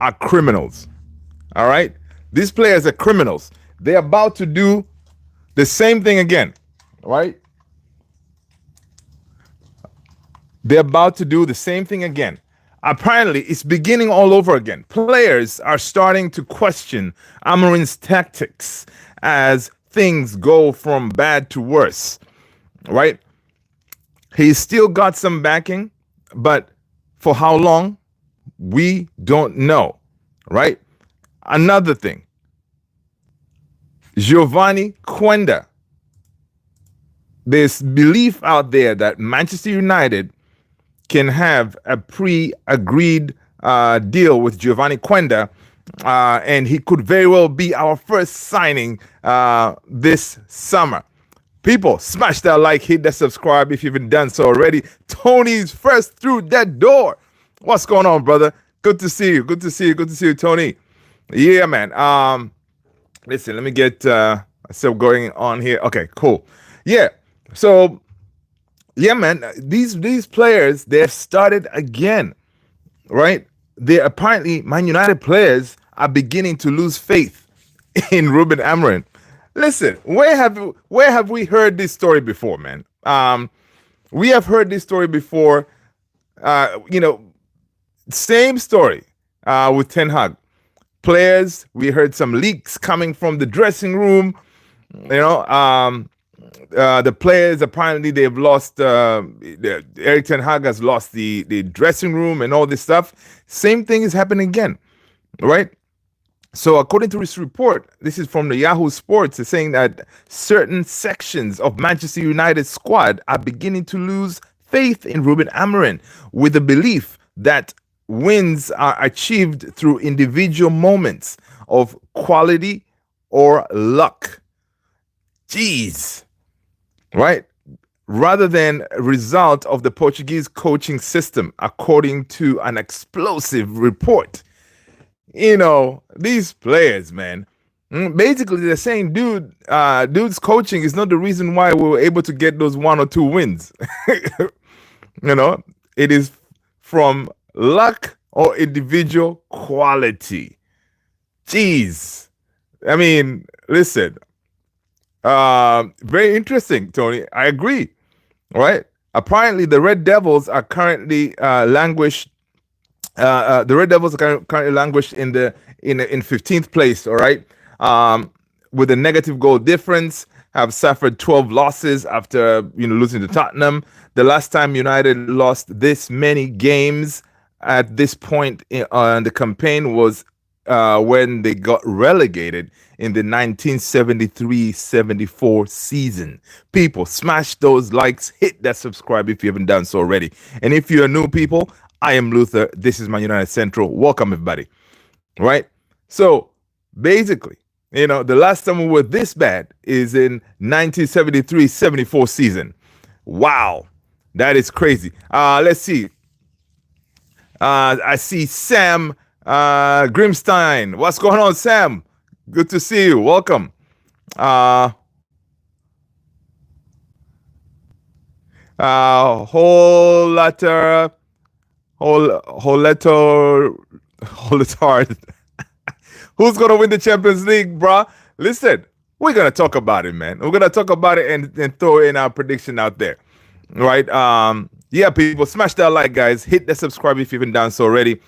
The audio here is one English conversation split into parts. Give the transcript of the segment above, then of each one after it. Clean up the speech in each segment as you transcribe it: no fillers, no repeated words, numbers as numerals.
are criminals. All right? These players are criminals. They're about to do the same thing again. Right? They're about to do the same thing again. Apparently, it's beginning all over again. Players are starting to question Amorim's tactics as things go from bad to worse. Right? He's still got some backing, but for how long? We don't know. Right? Another thing, Giovanni Quenda. There's belief out there that Manchester United can have a pre-agreed deal with Giovanni Quenda, and he could very well be our first signing this summer. People, smash that like, hit that subscribe if you haven't done so already. Tony's first through that door. What's going on, brother? Good to see you. Good to see you. Good to see you, Tony. Yeah, man. Listen, let me get myself going on here. Okay, cool. Yeah. So, yeah, man. These players, they've started again, right? They apparently, Man United players are beginning to lose faith in Ruben Amorim. Listen, where have we heard this story before, man? We have heard this story before. Same story with Ten Hag. Players, we heard some leaks coming from the dressing room. The players, apparently they've lost. Eric Ten Hag has lost the dressing room and all this stuff. Same thing is happening again, right? So according to this report, this is from the Yahoo Sports, it's saying that certain sections of Manchester United squad are beginning to lose faith in Ruben Amorim, with the belief that wins are achieved through individual moments of quality or luck. Jeez. Right? Rather than a result of the Portuguese coaching system, according to an explosive report. These players, man, basically they're saying, dude's coaching is not the reason why we were able to get those 1 or 2 wins. It is from luck or individual quality. Jeez. I mean, listen, very interesting, Tony. I agree. Right? Apparently, the Red Devils are currently languished. The Red Devils are currently languished in 15th place. All right, with a negative goal difference, have suffered 12 losses after losing to Tottenham. The last time United lost this many games at this point in the campaign was when they got relegated in the 1973-74 season. People, smash those likes, hit that subscribe if you haven't done so already. And if you're new people, I am Luther. This is Man United Central. Welcome, everybody. Right? So, basically, the last time we were this bad is in 1973-74 season. Wow. That is crazy. Let's see. I see Sam Grimstein. What's going on, Sam? Good to see you. Welcome. Holetard. Who's gonna win the Champions League, bruh? Listen, we're gonna talk about it, man. We're gonna talk about it and throw in our prediction out there. Right? Yeah, people, smash that like, guys. Hit the subscribe if you haven't done so already.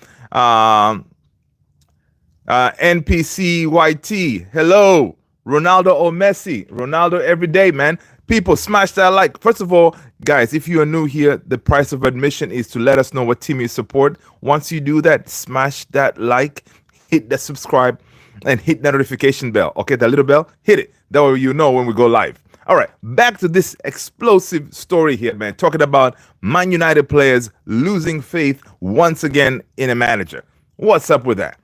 NPCYT, hello. Ronaldo or Messi? Ronaldo every day, man. People, smash that like. First of all, guys, if you are new here, the price of admission is to let us know what team you support. Once you do that, smash that like, hit that subscribe, and hit that notification bell. Okay, that little bell, hit it. That way you know when we go live. All right, back to this explosive story here, man. Talking about Man United players losing faith once again in a manager. What's up with that?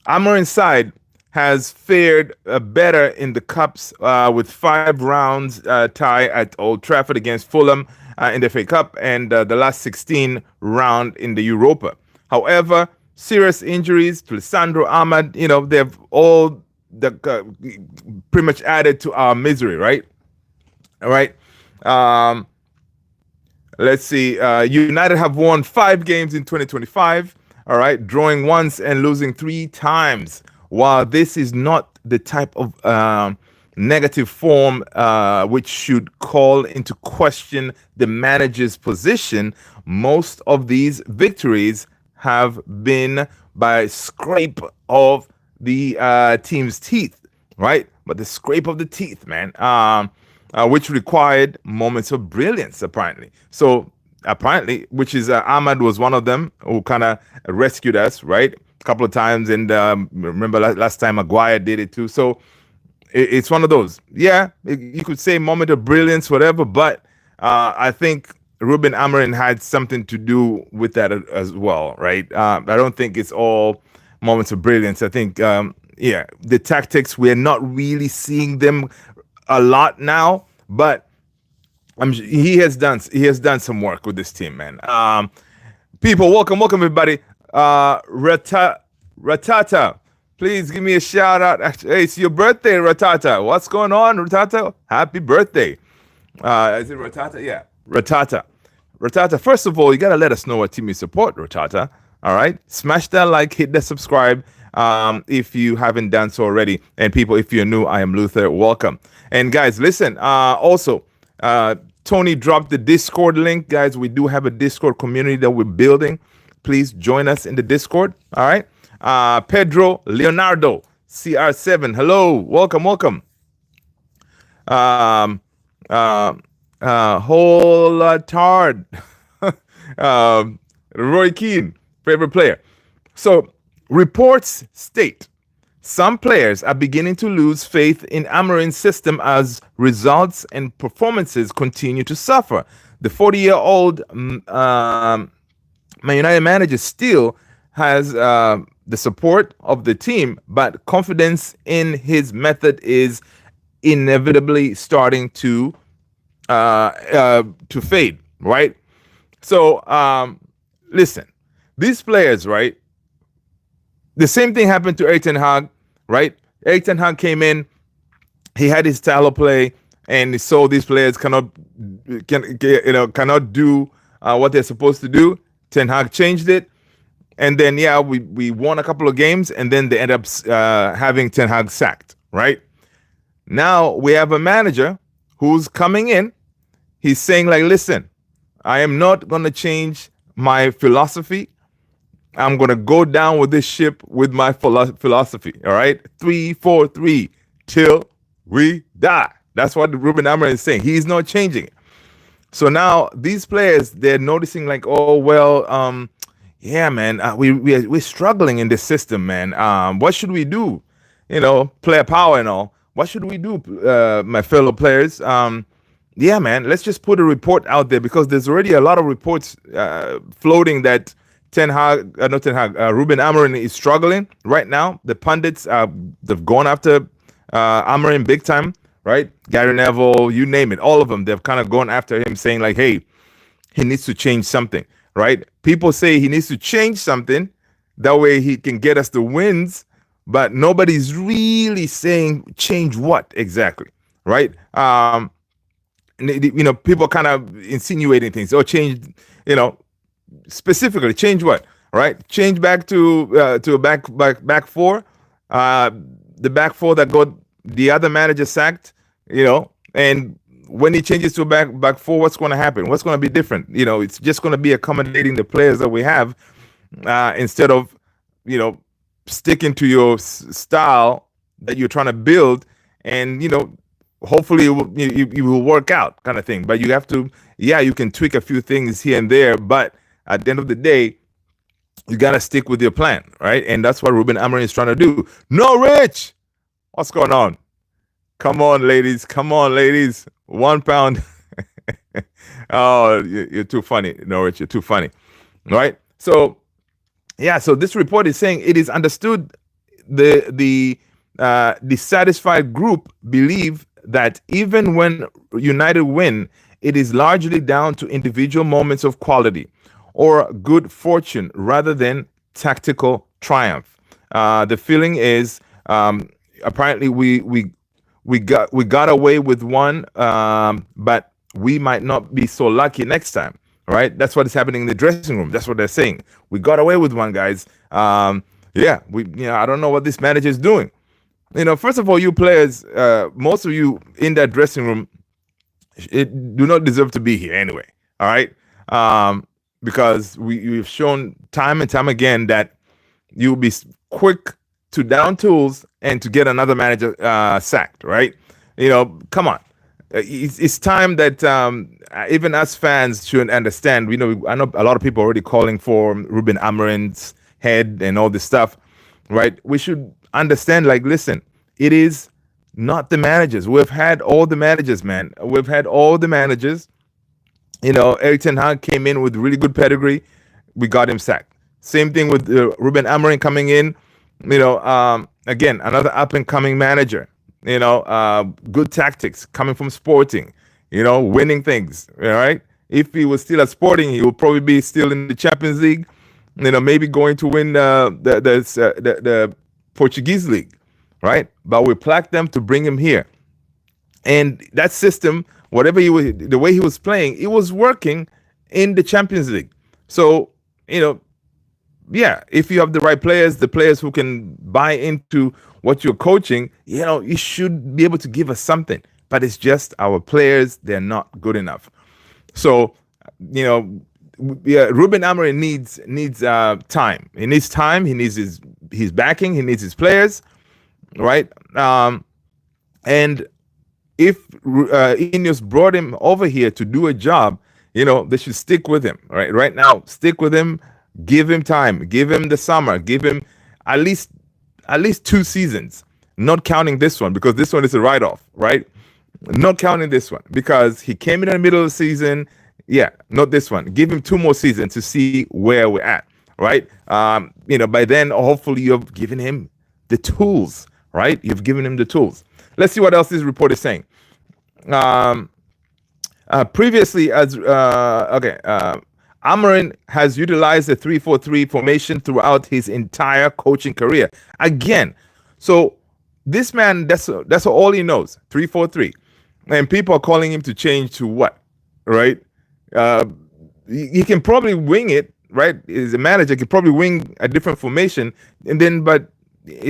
Amorim's side has fared better in the Cups with 5 rounds tie at Old Trafford against Fulham in the FA Cup and the last 16 round in the Europa. However, serious injuries to Lissandro Ahmad, they've all pretty much added to our misery, right? All right. Let's see. United have won 5 games in 2025. All right, drawing once and losing 3 times. While this is not the type of negative form which should call into question the manager's position, most of these victories have been by scrape of the team's teeth, right? But the scrape of the teeth, man, which required moments of brilliance, apparently. So apparently, which is Ahmad was one of them who kind of rescued us, right? A couple of times, and remember last time Maguire did it too. So it's one of those. Yeah, you could say moment of brilliance, whatever, but I think Ruben Amorim had something to do with that as well, right? I don't think it's all moments of brilliance. I think, yeah, the tactics, we're not really seeing them a lot now, but he has done some work with this team, man. People, welcome everybody. Ratata, please give me a shout out. Actually, hey, it's your birthday, Ratata. What's going on, Ratata? Happy birthday. Is it Ratata? Yeah, Ratata. Ratata, first of all, you gotta let us know what team you support, Ratata. All right, smash that like, hit the subscribe if you haven't done so already. And people, if you're new, I am Luther. Welcome. And guys, listen. Also, Tony dropped the Discord link, guys. We do have a Discord community that we're building. Please join us in the Discord. All right. Pedro Leonardo CR7. Hello, welcome. Whole Tard. Roy Keane, favorite player. So reports state some players are beginning to lose faith in Amorim's system as results and performances continue to suffer. The 40-year-old Man United manager still has the support of the team, but confidence in his method is inevitably starting to fade, right? So listen, these players, right? The same thing happened to Erik ten Hag, right? Erik ten Hag came in, he had his style of play, and he saw these players cannot do what they're supposed to do. Ten Hag changed it, and then we won a couple of games, and then they end up having Ten Hag sacked, right? Now we have a manager who's coming in. He's saying, like, listen, I am not going to change my philosophy. I'm going to go down with this ship with my philosophy. All right. 3-4-3 till we die. That's what Ruben Amorim is saying. He's not changing it. So now these players, they're noticing like, oh, well, yeah, man, we're struggling in this system, man. What should we do? Player power and all. What should we do, my fellow players? Yeah, man, let's just put a report out there because there's already a lot of reports floating that Ruben Amorim is struggling right now. The pundits, they've gone after Amorim big time, right? Gary Neville, you name it, all of them, they've kind of gone after him saying like, hey, he needs to change something, right? People say he needs to change something. That way he can get us the wins, but nobody's really saying change what exactly, right? People kind of insinuating things. Oh, change, specifically change what, right? Change back to a back four, the back four that got the other manager sacked, and when he changes to a back four, what's going to happen? What's going to be different? It's just going to be accommodating the players that we have instead of sticking to your style that you're trying to build, and hopefully it will work out, kind of thing. But you have to, you can tweak a few things here and there, but at the end of the day, you got to stick with your plan, right? And that's what Ruben Amorim is trying to do. Norwich, what's going on? Come on, ladies. £1. Oh, you're too funny, Norwich. You're too funny, right? So, so this report is saying it is understood the dissatisfied group believe that even when United win, it is largely down to individual moments of quality or good fortune rather than tactical triumph. The feeling is apparently we got away with one, but we might not be so lucky next time. right? That's what is happening in the dressing room. That's what they're saying. We got away with one, guys. I don't know what this manager is doing. First of all, you players, most of you in that dressing room, do not deserve to be here anyway. All right, because we've shown time and time again that you'll be quick to down tools and to get another manager sacked. Right? Come on. It's time that even us fans should understand. I know a lot of people are already calling for Ruben Amorim's head and all this stuff, right? We should understand, like, listen, it is not the managers. We've had all the managers, man. We've had all the managers. Erik ten Hag came in with really good pedigree. We got him sacked. Same thing with Ruben Amorim coming in. Again, another up-and-coming manager. Good tactics coming from Sporting. Winning things. All right. If he was still at Sporting, he would probably be still in the Champions League. Maybe going to win the Portuguese league, right? But we plaqued them to bring him here, and that system, whatever the way he was playing, it was working in the Champions League. So if you have the right players, the players who can buy into what you're coaching, you should be able to give us something. But it's just our players; they're not good enough. So Ruben Amorim needs time. He needs time. He needs his backing. He needs his players, right? And if Ineos brought him over here to do a job, they should stick with him. Right now, stick with him. Give him time. Give him the summer. Give him at least 2 seasons. Not counting this one, because this one is a write-off, right? Not counting this one because he came in the middle of the season. Yeah, not this one. Give him 2 more seasons to see where we're at, right? By then, hopefully you've given him the tools, right? You've given him the tools. Let's see what else this report is saying. Previously, Amorim has utilized the 3-4-3 formation throughout his entire coaching career. Again, so this man, that's all he knows, 3-4-3. And people are calling him to change to what, right? He can probably wing it, right? As a manager, he can probably wing a different formation, but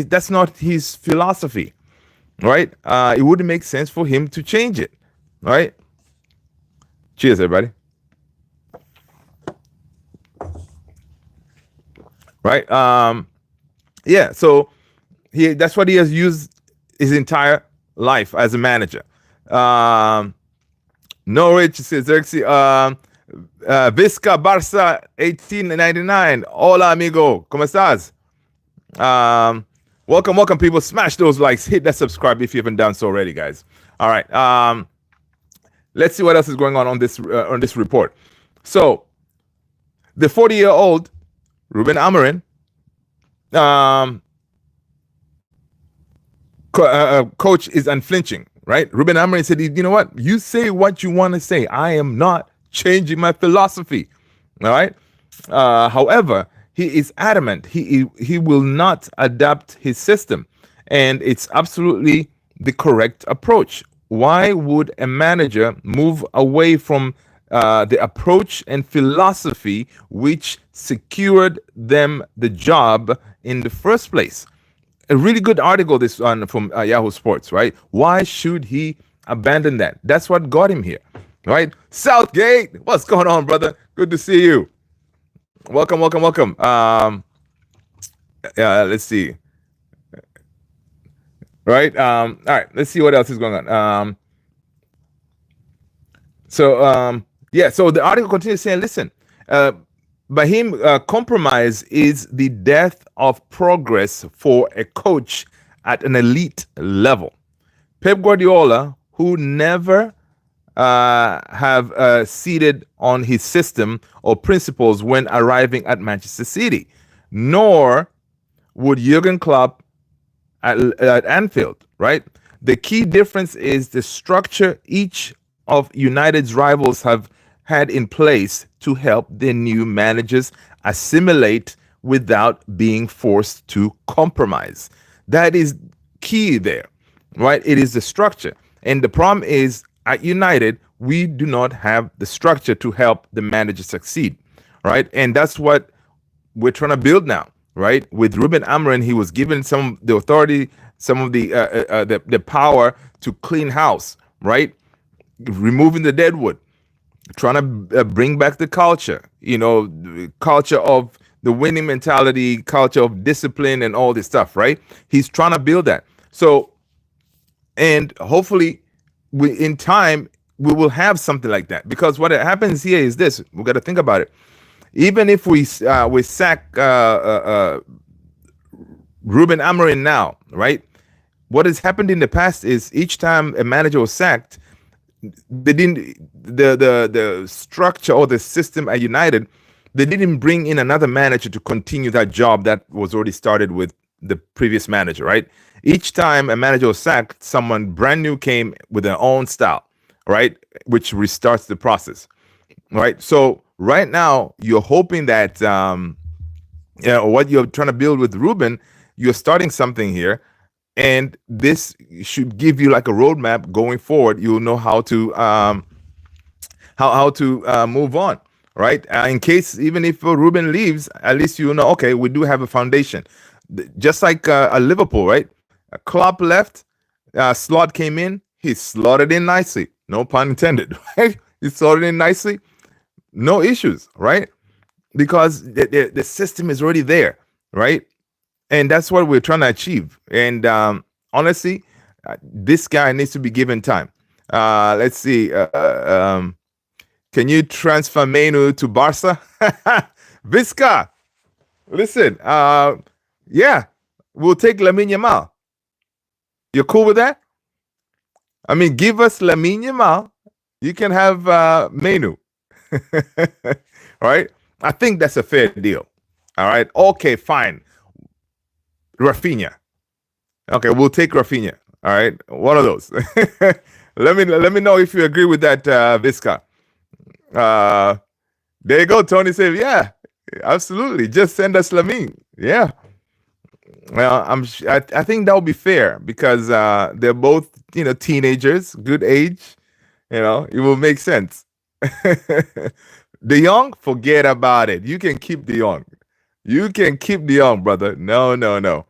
that's not his philosophy, right? It wouldn't make sense for him to change it, right? Cheers, everybody. Right? So that's what he has used his entire life as a manager. Norwich says, Visca Barça 1899. Hola, amigo. ¿Cómo estás? Welcome, people. Smash those likes. Hit that subscribe if you haven't done so already, guys. All right. Let's see what else is going on this report. So, the 40-year-old Ruben Amorim, coach, is unflinching. Right? Ruben Amorim said, you know what? You say what you want to say. I am not changing my philosophy. All right? However, he is adamant. He will not adapt his system. And it's absolutely the correct approach. Why would a manager move away from the approach and philosophy which secured them the job in the first place? A really good article this one from Yahoo Sports, right? Why should he abandon that? That's what got him here, right? Southgate, what's going on, brother? Good to see you. Welcome. Let's see. Right? All right, let's see what else is going on. So the article continues saying, listen, by him, compromise is the death of progress for a coach at an elite level. Pep Guardiola, who never have ceded on his system or principles when arriving at Manchester City, nor would Jurgen Klopp at Anfield, right? The key difference is the structure each of United's rivals have had in place to help their new managers assimilate without being forced to compromise. That is key there, right? It is the structure. And the problem is at United, we do not have the structure to help the manager succeed, right? And that's what we're trying to build now, right? With Ruben Amorim, he was given some the authority, some of the power to clean house, right? Removing the deadwood, trying to bring back the culture, culture of the winning mentality, culture of discipline, and all this stuff, right? He's trying to build that. So, and hopefully, in time, we will have something like that. Because what happens here is this: we got to think about it. Even if we sack Ruben Amorim now, right? What has happened in the past is each time a manager was sacked, they didn't the structure or the system at United, they didn't bring in another manager to continue that job that was already started with the previous manager, right? Each time a manager was sacked, someone brand new came with their own style, right? Which restarts the process, right? So right now, you're hoping that what you're trying to build with Ruben, you're starting something here, and this should give you like a roadmap going forward. You'll know how to move on, right? In case even if Ruben leaves, at least you know, okay, we do have a foundation. Just like a Liverpool, right? Klopp left, Slot came in, he slotted in nicely. No pun intended, right? He slotted in nicely, no issues, right? Because the system is already there, right? And that's what we're trying to achieve. And honestly, this guy needs to be given time. Let's see. Can you transfer Menu to Barca? Visca, listen. Yeah, we'll take Lamine Yamal. You're cool with that? I mean, give us Lamine Yamal. You can have Menu. Right? I think that's a fair deal. All right. Okay, fine. Rafinha. Okay, we'll take Rafinha. All right, one of those. let me know if you agree with that, Visca. There you go. Tony said, "Yeah, absolutely. Just send us Lamine." Yeah. Well, I think that would be fair because they're both teenagers, good age. It will make sense. De Jong, forget about it. You can keep De Jong. You can keep De Jong, brother. No, no, no.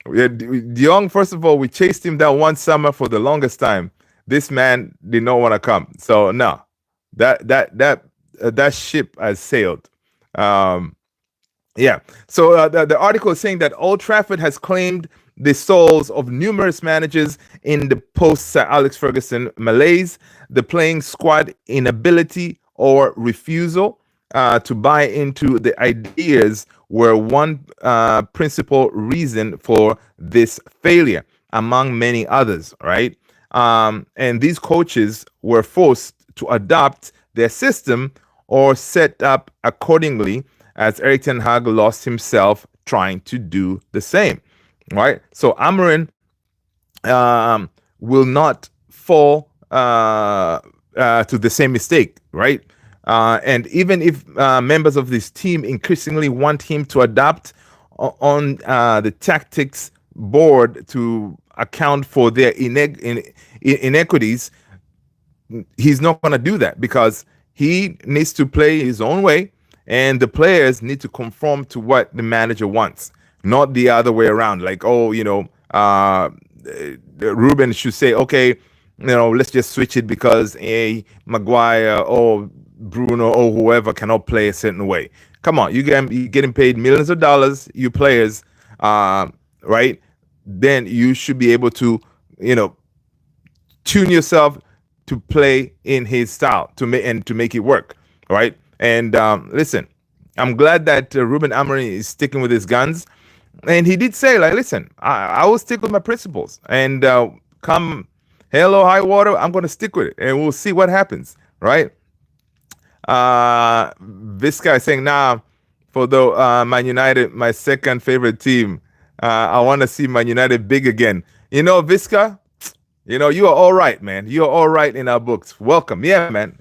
De Jong, first of all, we chased him that one summer for the longest time. This man did not want to come. So no, that ship has sailed. Yeah. So the article is saying that Old Trafford has claimed the souls of numerous managers in the post-Sir Alex Ferguson malaise, the playing squad inability or refusal to buy into the ideas were one principal reason for this failure, among many others, right? And these coaches were forced to adopt their system or set up accordingly, as Erik ten Hag lost himself trying to do the same, right? So Amorim will not fall to the same mistake, right? And even if members of this team increasingly want him to adapt on the tactics board to account for their inequities, he's not going to do that because he needs to play his own way, and the players need to conform to what the manager wants, not the other way around. Like, Ruben should say, okay, let's just switch it because Maguire or Bruno or whoever cannot play a certain way. Come on, you're getting paid millions of dollars, you players, right? Then you should be able to, tune yourself to play in his style to make it work, right? And listen, I'm glad that Ruben Amorim is sticking with his guns, and he did say, like, listen, I will stick with my principles, and come hell or high water, I'm going to stick with it, and we'll see what happens, right? This guy saying, nah, for the Man United, my second favorite team, I want to see Man United big again. Visca, you are all right, man. You are all right in our books. Welcome. Yeah, man.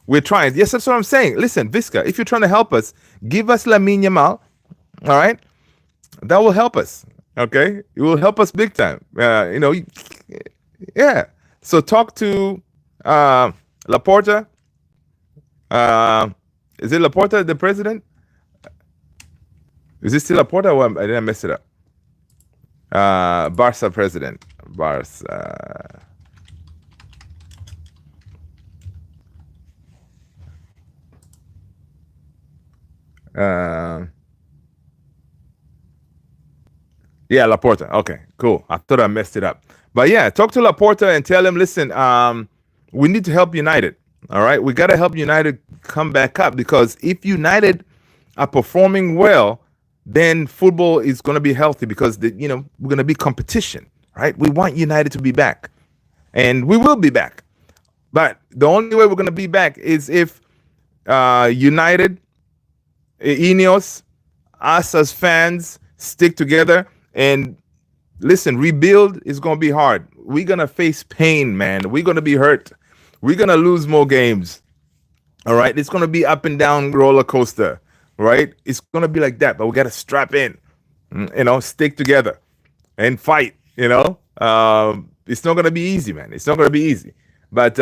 We're trying. Yes, that's what I'm saying. Listen, Visca, if you're trying to help us, give us Lamine Yamal. All right? That will help us. Okay? It will help us big time. Yeah. So talk to Laporta. Uh, is it Laporta the president? Is it still Laporta? Or I didn't mess it up. Barca president. Barca. Yeah, Laporta. Okay, cool. I thought I messed it up. But yeah, talk to Laporta and tell him, listen, we need to help United. All right, we got to help United come back up, because if United are performing well, then football is going to be healthy, because we're going to be competition, right? We want United to be back, and we will be back. But the only way we're going to be back is if United, Ineos, us as fans stick together. And listen, rebuild is going to be hard. We're going to face pain, man. We're going to be hurt. We're going to lose more games. All right. It's going to be up and down roller coaster, right? It's going to be like that, but we got to strap in, stick together and fight, It's not going to be easy, man. It's not going to be easy. But,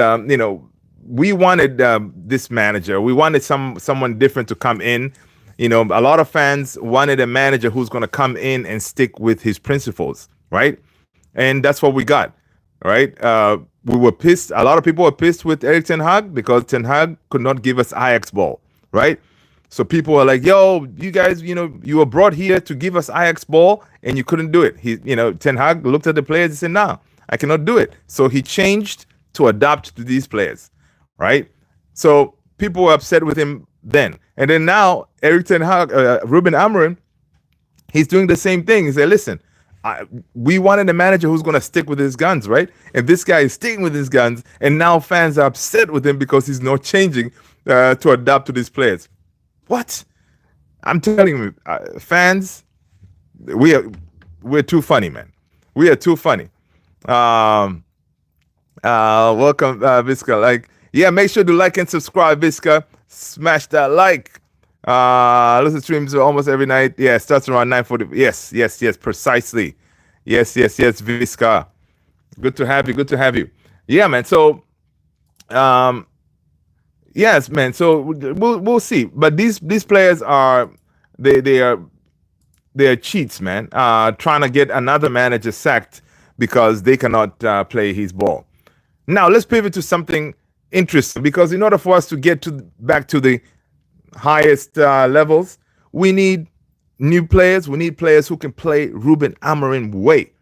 we wanted this manager. We wanted someone different to come in. A lot of fans wanted a manager who's going to come in and stick with his principles, right? And that's what we got, right? We were pissed. A lot of people were pissed with Erik Ten Hag because Ten Hag could not give us Ajax ball, right? So people were like, yo, you guys, you were brought here to give us Ajax ball and you couldn't do it. Ten Hag looked at the players and said, no, I cannot do it. So he changed to adapt to these players, right? So people were upset with him then. And then now, Erik Ten Hag, Ruben Amorim, he's doing the same thing. He said, listen, we wanted a manager who's going to stick with his guns, right? And this guy is sticking with his guns, and now fans are upset with him because he's not changing to adapt to these players. What? I'm telling you, fans, we're too funny, man. We are too funny. Welcome, Visca. Make sure to like and subscribe, Visca. Smash that like. Listen to streams almost every night. Yeah, it starts around 9:40. Yes, precisely. Yes, Visca. Good to have you. Yeah, man. So, yes, man. So we'll see. But these players are they're cheats, man. Trying to get another manager sacked because they cannot play his ball. Now let's pivot to something interesting, because in order for us to get back to the highest levels, we need new players. We need players who can play Ruben Amorim way.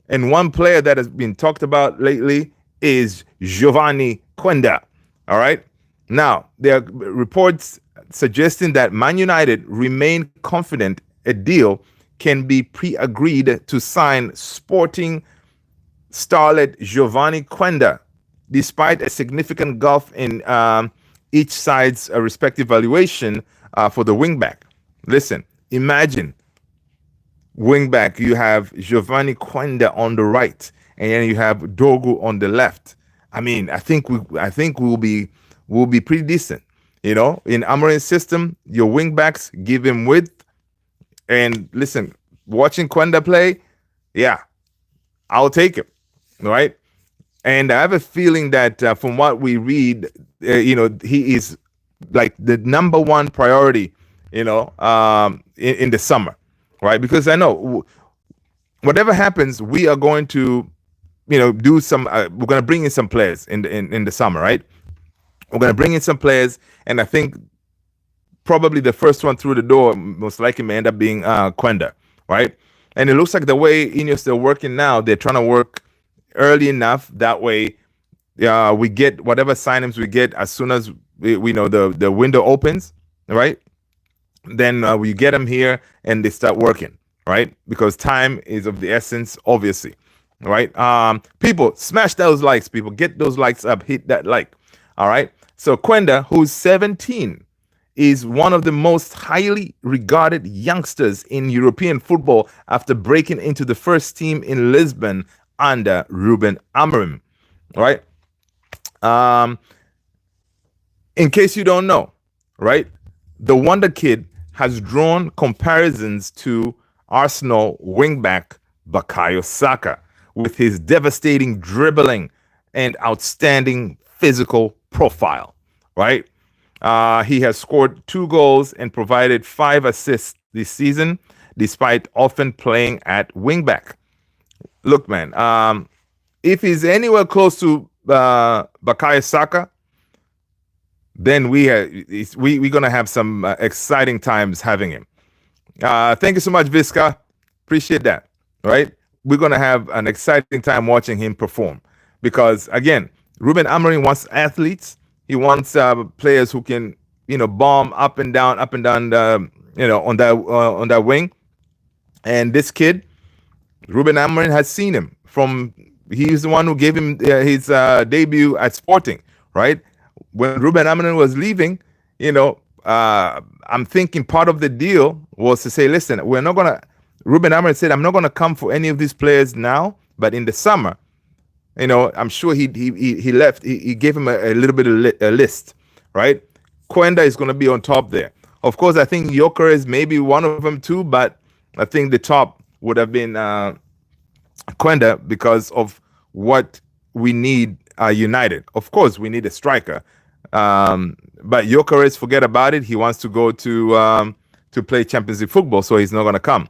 And one player that has been talked about lately is Giovanni Quenda. All right. Now, there are reports suggesting that Man United remain confident a deal can be pre-agreed to sign Sporting starlet Giovanni Quenda, despite a significant gulf in each side's respective valuation for the wingback. Listen, imagine wingback, you have Giovanni Quenda on the right, and then you have Dogu on the left. I mean, I think we'll be pretty decent. In Amorim's system, your wingbacks give him width. And listen, watching Quenda play, yeah, I'll take him, right? And I have a feeling that from what we read, he is like the number one priority, in the summer, right? Because I know whatever happens, we are going to, do some. We're going to bring in some players in the summer, right? We're going to bring in some players, and I think probably the first one through the door most likely may end up being Quenda, right? And it looks like the way Ineos they're working now, they're trying to work early enough that way we get whatever signings we get as soon as we know the window opens, right? Then we get them here and they start working, right? Because time is of the essence, obviously, right? People, smash those likes, people. Get those likes up, hit that like, all right? So Quenda, who's 17, is one of the most highly regarded youngsters in European football after breaking into the first team in Lisbon under Ruben Amorim, right? In case you don't know, right, the Wonder Kid has drawn comparisons to Arsenal wingback Bukayo Saka with his devastating dribbling and outstanding physical profile, right? He has scored 2 goals and provided 5 assists this season, despite often playing at wingback. Look, man, if he's anywhere close to Bukayo Saka, then we're gonna have some exciting times having him. Thank you so much, Visca. Appreciate that. Right, we're gonna have an exciting time watching him perform because again, Ruben Amorim wants athletes. He wants players who can bomb up and down, on that wing. And this kid, Ruben Amorim, has seen him from. He's the one who gave him his debut at Sporting, right? When Ruben Amorim was leaving, I'm thinking part of the deal was to say, listen, we're not gonna. Ruben Amorim said, I'm not gonna come for any of these players now, but in the summer, I'm sure he left. He gave him a little bit of a list, right? Quenda is gonna be on top there. Of course, I think Joker is maybe one of them too, but I think the top would have been Quenda because of what we need United. Of course, we need a striker. But Jokeres, forget about it. He wants to go to play Champions League football, so he's not going to come.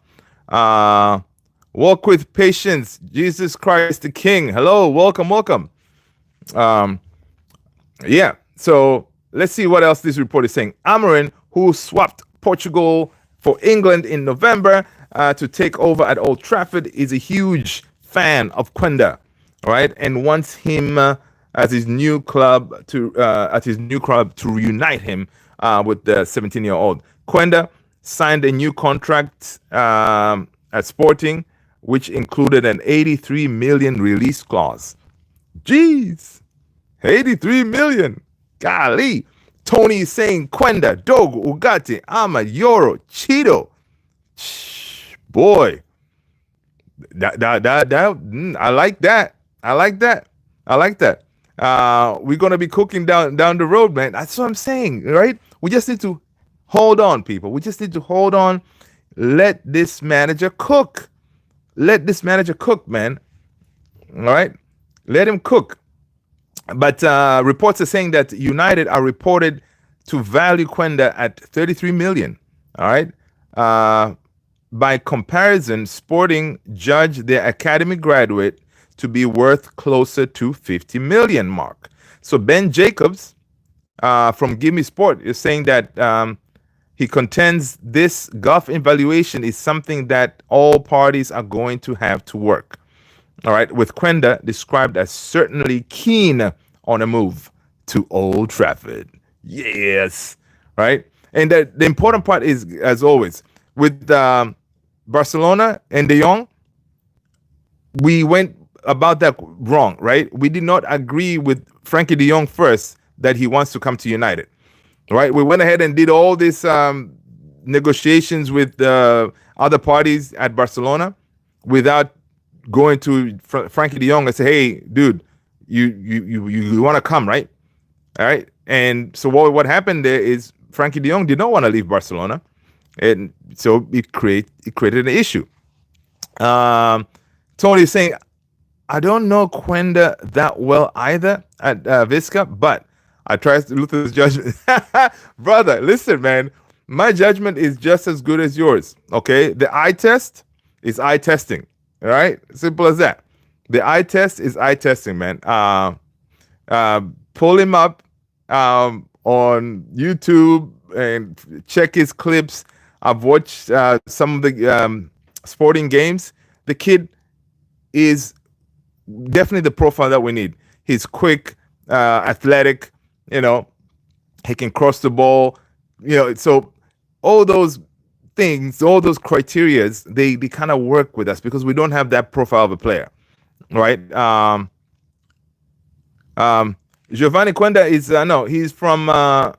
Walk with patience. Jesus Christ the King. Hello, welcome. Yeah, so let's see what else this report is saying. Amorim, who swapped Portugal for England in November to take over at Old Trafford, is a huge fan of Quenda, right, and wants him at his new club to reunite him with the 17-year-old. Quenda signed a new contract at Sporting, which included an 83 million release clause. Jeez, 83 million. Golly. Tony is saying Quenda, Dogo, Ugarte, Ama, Yoro, Cheeto. Boy, I like that. We're gonna be cooking down the road, man. That's what I'm saying, right? We just need to hold on, people. We just need to hold on. Let this manager cook. Man. All right, let him cook. But reports are saying that United are reported to value Quenda at 33 million. All right. By comparison, Sporting judged their academy graduate to be worth closer to 50 million mark. So Ben Jacobs from Give Me Sport is saying that he contends this Goff evaluation is something that all parties are going to have to work. All right, with Quenda described as certainly keen on a move to Old Trafford. Yes, right? And the important part is, as always, with Barcelona and De Jong, we went about that wrong, right? We did not agree with Frankie De Jong first that he wants to come to United, right? We went ahead and did all these negotiations with other parties at Barcelona without going to Frankie De Jong and say, "Hey, dude, you want to come, right?" All right. And so what happened there is Frankie De Jong did not want to leave Barcelona, and so it created an issue. Tony is saying, I don't know Quenda that well either at Visca, but I tried to look at his judgment. Brother, listen, man, my judgment is just as good as yours. Okay, the eye test is eye testing. All right, simple as that. The eye test is eye testing, man. Pull him up on YouTube and check his clips. I've watched some of the sporting games. The kid is definitely the profile that we need. He's quick, athletic, he can cross the ball, so all those things, all those criterias, they kind of work with us because we don't have that profile of a player, right? Giovanni Quenda is, no, he's from, I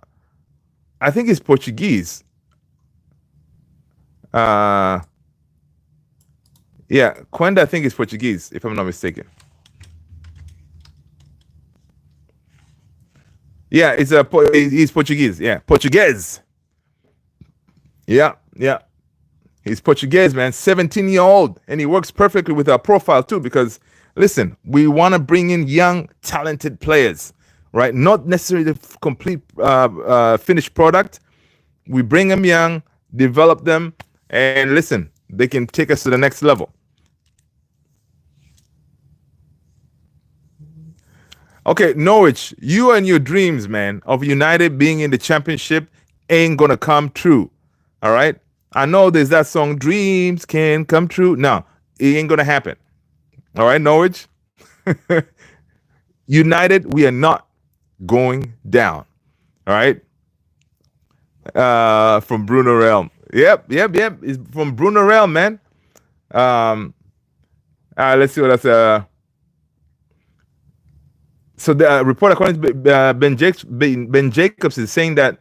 think he's Portuguese. Yeah, Quenda, I think is Portuguese, if I'm not mistaken. Yeah, he's Portuguese. Yeah, Portuguese. Yeah. He's Portuguese, man. 17-year-old, and he works perfectly with our profile too. Because listen, we want to bring in young, talented players, right? Not necessarily the complete finished product. We bring them young, develop them, and listen, they can take us to the next level. Okay, Norwich, you and your dreams, man, of United being in the championship ain't gonna come true. All right? I know there's that song, Dreams Can Come True. No, it ain't gonna happen. All right, Norwich? United, we are not going down. All right? From Bruno Realm. Yep. It's from Bruno Realm, man. Let's see what else. So the report, according to Ben Jacobs, is saying that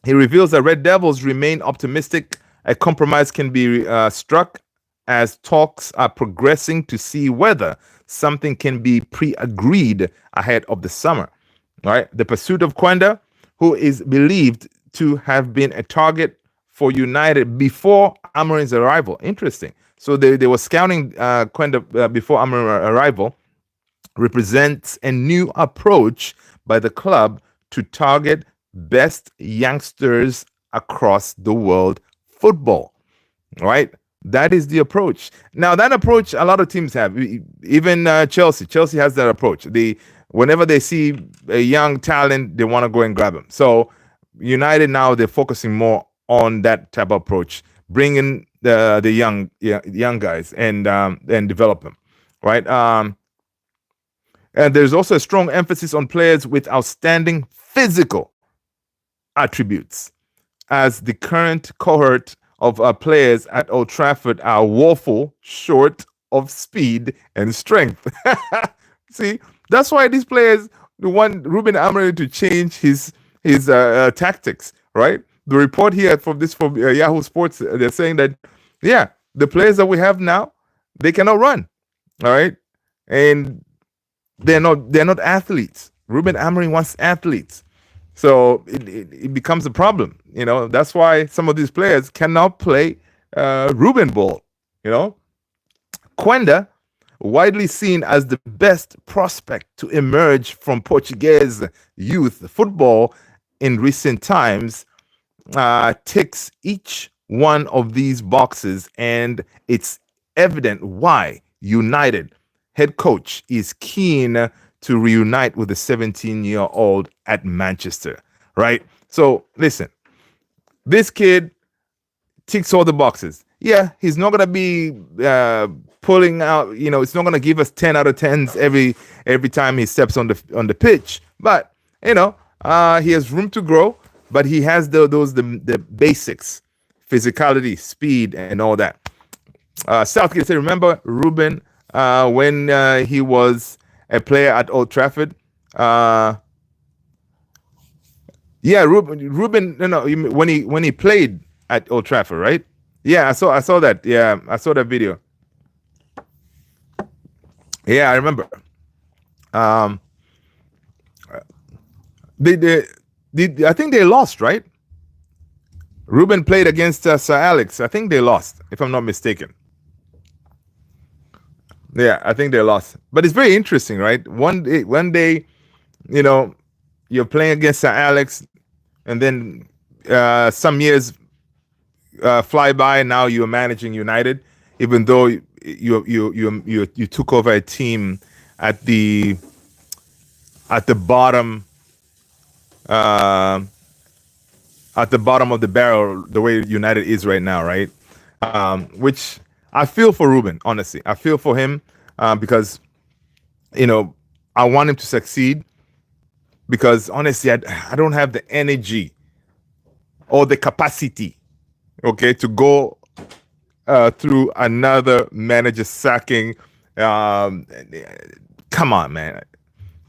he reveals that Red Devils remain optimistic a compromise can be struck as talks are progressing to see whether something can be pre-agreed ahead of the summer. All right, the pursuit of Quenda, who is believed to have been a target for United before Amorim's arrival. Interesting. So they were scouting Quenda before Amorim's arrival. Represents a new approach by the club to target best youngsters across the world football. Right? That is the approach. Now, that approach a lot of teams have. Even Chelsea. Chelsea has that approach. Whenever they see a young talent, they want to go and grab him. So United now, they're focusing more on that type of approach, bringing the young guys and develop them. Right? And there's also a strong emphasis on players with outstanding physical attributes, as the current cohort of players at Old Trafford are woeful short of speed and strength. See, that's why these players want Ruben Amorim to change his tactics, right? The report here from Yahoo Sports, they're saying that, yeah, the players that we have now, they cannot run, all right? And they're not athletes. Ruben Amorim wants athletes. So it becomes a problem. That's why some of these players cannot play Ruben ball. Quenda, widely seen as the best prospect to emerge from Portuguese youth football in recent times, ticks each one of these boxes, and it's evident why United head coach is keen to reunite with the 17-year-old at Manchester, right? So listen, this kid ticks all the boxes. Yeah, he's not gonna be pulling out. It's not gonna give us 10 out of 10s every time he steps on the pitch. But he has room to grow. But he has the basics, physicality, speed, and all that. Southgate said, remember Ruben when he was a player at Old Trafford? Yeah, Ruben. No, when he played at Old Trafford, right? Yeah, I saw that. Yeah, I saw that video. Yeah, I remember. I think they lost, right? Ruben played against Sir Alex. I think they lost, if I'm not mistaken. Yeah, I think they lost. But it's very interesting, right? One day, you're playing against Sir Alex, and then some years fly by, and now you're managing United, even though you took over a team at the bottom at the bottom of the barrel, the way United is right now, right? Which I feel for Ruben, honestly. I feel for him because, I want him to succeed, because honestly, I don't have the energy or the capacity, okay, to go through another manager sacking. Come on, man.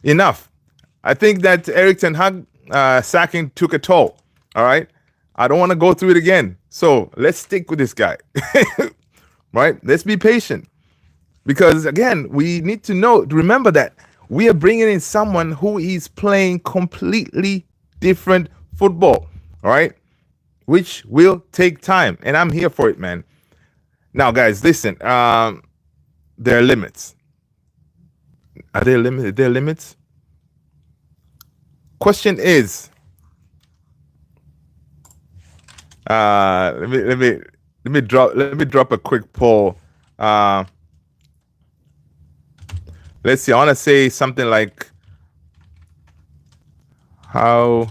Enough. I think that Erik ten Hag sacking took a toll. All right. I don't want to go through it again. So let's stick with this guy. Right? Let's be patient. Because again, we need to remember that we are bringing in someone who is playing completely different football. All right. Which will take time. And I'm here for it, man. Now, guys, listen. There are limits. Are there limits? question is, let me drop a quick poll. Let's see. I want to say something like, how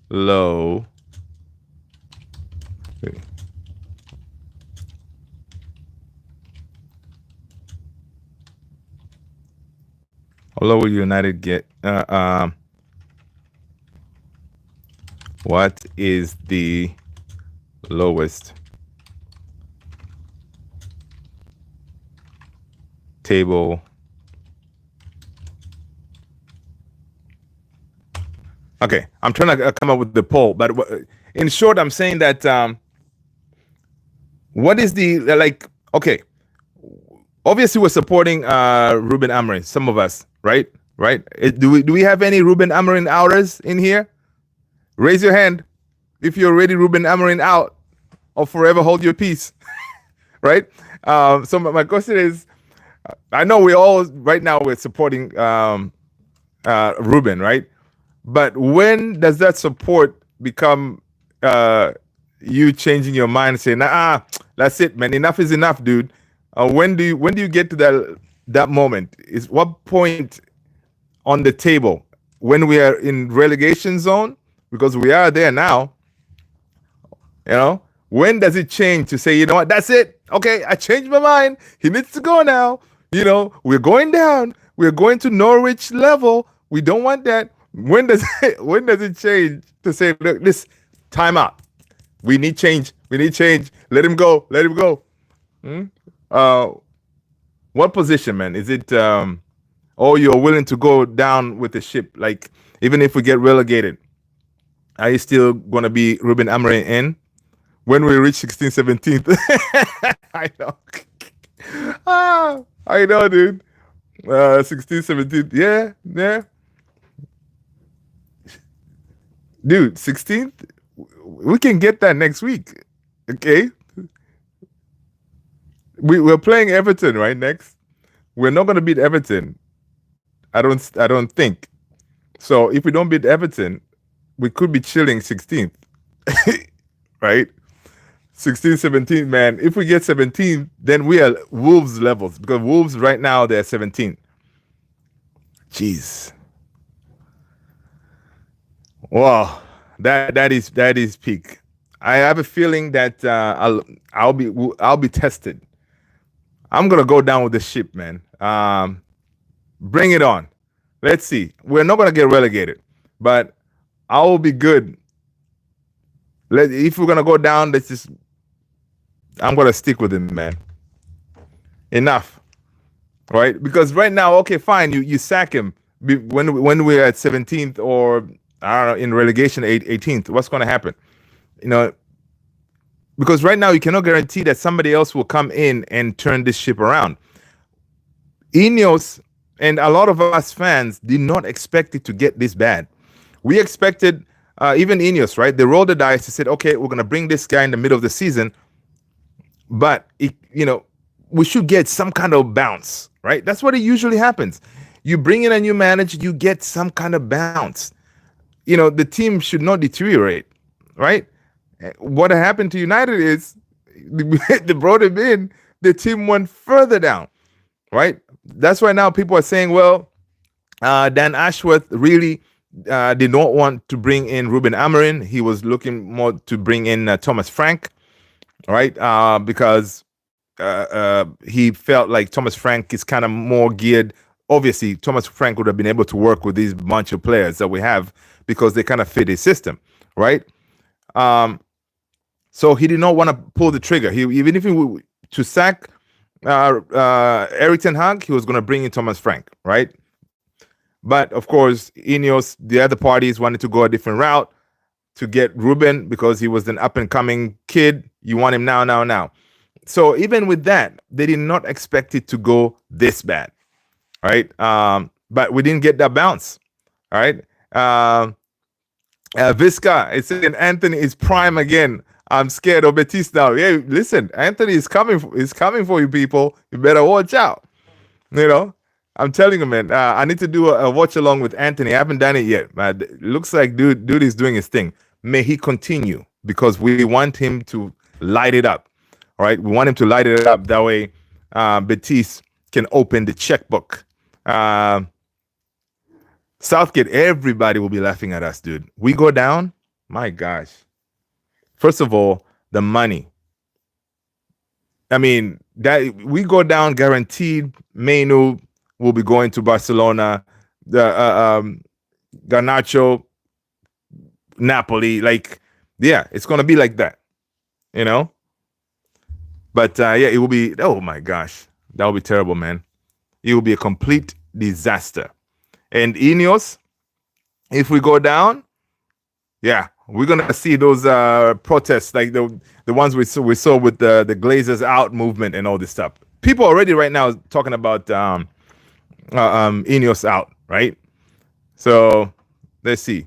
low? How low will United get? What is the lowest table? Okay, I'm trying to come up with the poll, but in short, I'm saying that what is the Okay, obviously we're supporting Ruben Amorim. Some of us, right? Do we have any Ruben Amorim outers in here? Raise your hand if you're already Ruben Amorim out, or forever hold your peace. Right? So my question is, I know we all right now we're supporting Ruben, right? But when does that support become you changing your mind and saying, that's it, man, enough is enough, dude? When do you get to that moment? Is what point on the table when we are in relegation zone? Because we are there now. You know, when does it change to say, you know what, that's it? Okay, I changed my mind. He needs to go now. You know, we're going down. We're going to Norwich level. We don't want that. When does it change to say, look, this time out? We need change. Let him go. What position, man? Is it you're willing to go down with the ship? Like, even if we get relegated, are you still gonna be Ruben Amorim in when we reach 16th, 17th? I know. I know, dude. 16th, 17th. Yeah. Dude, 16th, we can get that next week. Okay. We're playing Everton right next. We're not gonna beat Everton. I don't think. So if we don't beat Everton, we could be chilling 16th. Right? 16th, 17th, man. If we get 17th, then we are Wolves levels, because Wolves right now they're 17th. Jeez. Wow, that is peak. I have a feeling that I'll be tested. I'm gonna go down with the ship, man. Bring it on. Let's see. We're not gonna get relegated, but I will be good. If we're gonna go down, I'm gonna stick with him, man. Enough, right? Because right now, okay, fine, you sack him when we're at 17th, or I don't know, in relegation 18th. What's gonna happen? You know, because right now you cannot guarantee that somebody else will come in and turn this ship around. Ineos and a lot of us fans did not expect it to get this bad. We expected, even Ineos, right? They rolled the dice. They said, okay, we're going to bring this guy in the middle of the season, but we should get some kind of bounce, right? That's what it usually happens. You bring in a new manager, you get some kind of bounce. The team should not deteriorate, right? What happened to United is they brought him in, the team went further down, right? That's why now people are saying, well, Dan Ashworth really did not want to bring in Ruben Amorim. He was looking more to bring in Thomas Frank, right? Because he felt like Thomas Frank is kind of more geared. Obviously, Thomas Frank would have been able to work with these bunch of players that we have because they kind of fit his system, right? So he did not want to pull the trigger. Even if to sack Erik ten Hag, he was going to bring in Thomas Frank, right? But of course, Ineos, the other parties wanted to go a different route to get Ruben because he was an up-and-coming kid. You want him now. So even with that, they did not expect it to go this bad, right? But we didn't get that bounce, all right? Visca is saying Anthony is prime again. I'm scared of Betis now. Hey, listen, Anthony is coming for you, people. You better watch out. I'm telling you, man. I need to do a watch along with Anthony. I haven't done it yet. It looks like dude is doing his thing. May he continue because we want him to light it up. All right, we want him to light it up. That way, Betis can open the checkbook. Uh, Southgate, everybody will be laughing at us, dude. We go down, my gosh. First of all, the money. I mean, that we go down guaranteed. Menu will be going to Barcelona. The Garnacho, Napoli. Like, yeah, it's gonna be like that, you know. But yeah, it will be. Oh my gosh, that will be terrible, man. It will be a complete disaster. And Ineos, if we go down, yeah, we're gonna see those protests like the ones we saw with the Glazers out movement and all this stuff. People already right now talking about Ineos out, right? So let's see.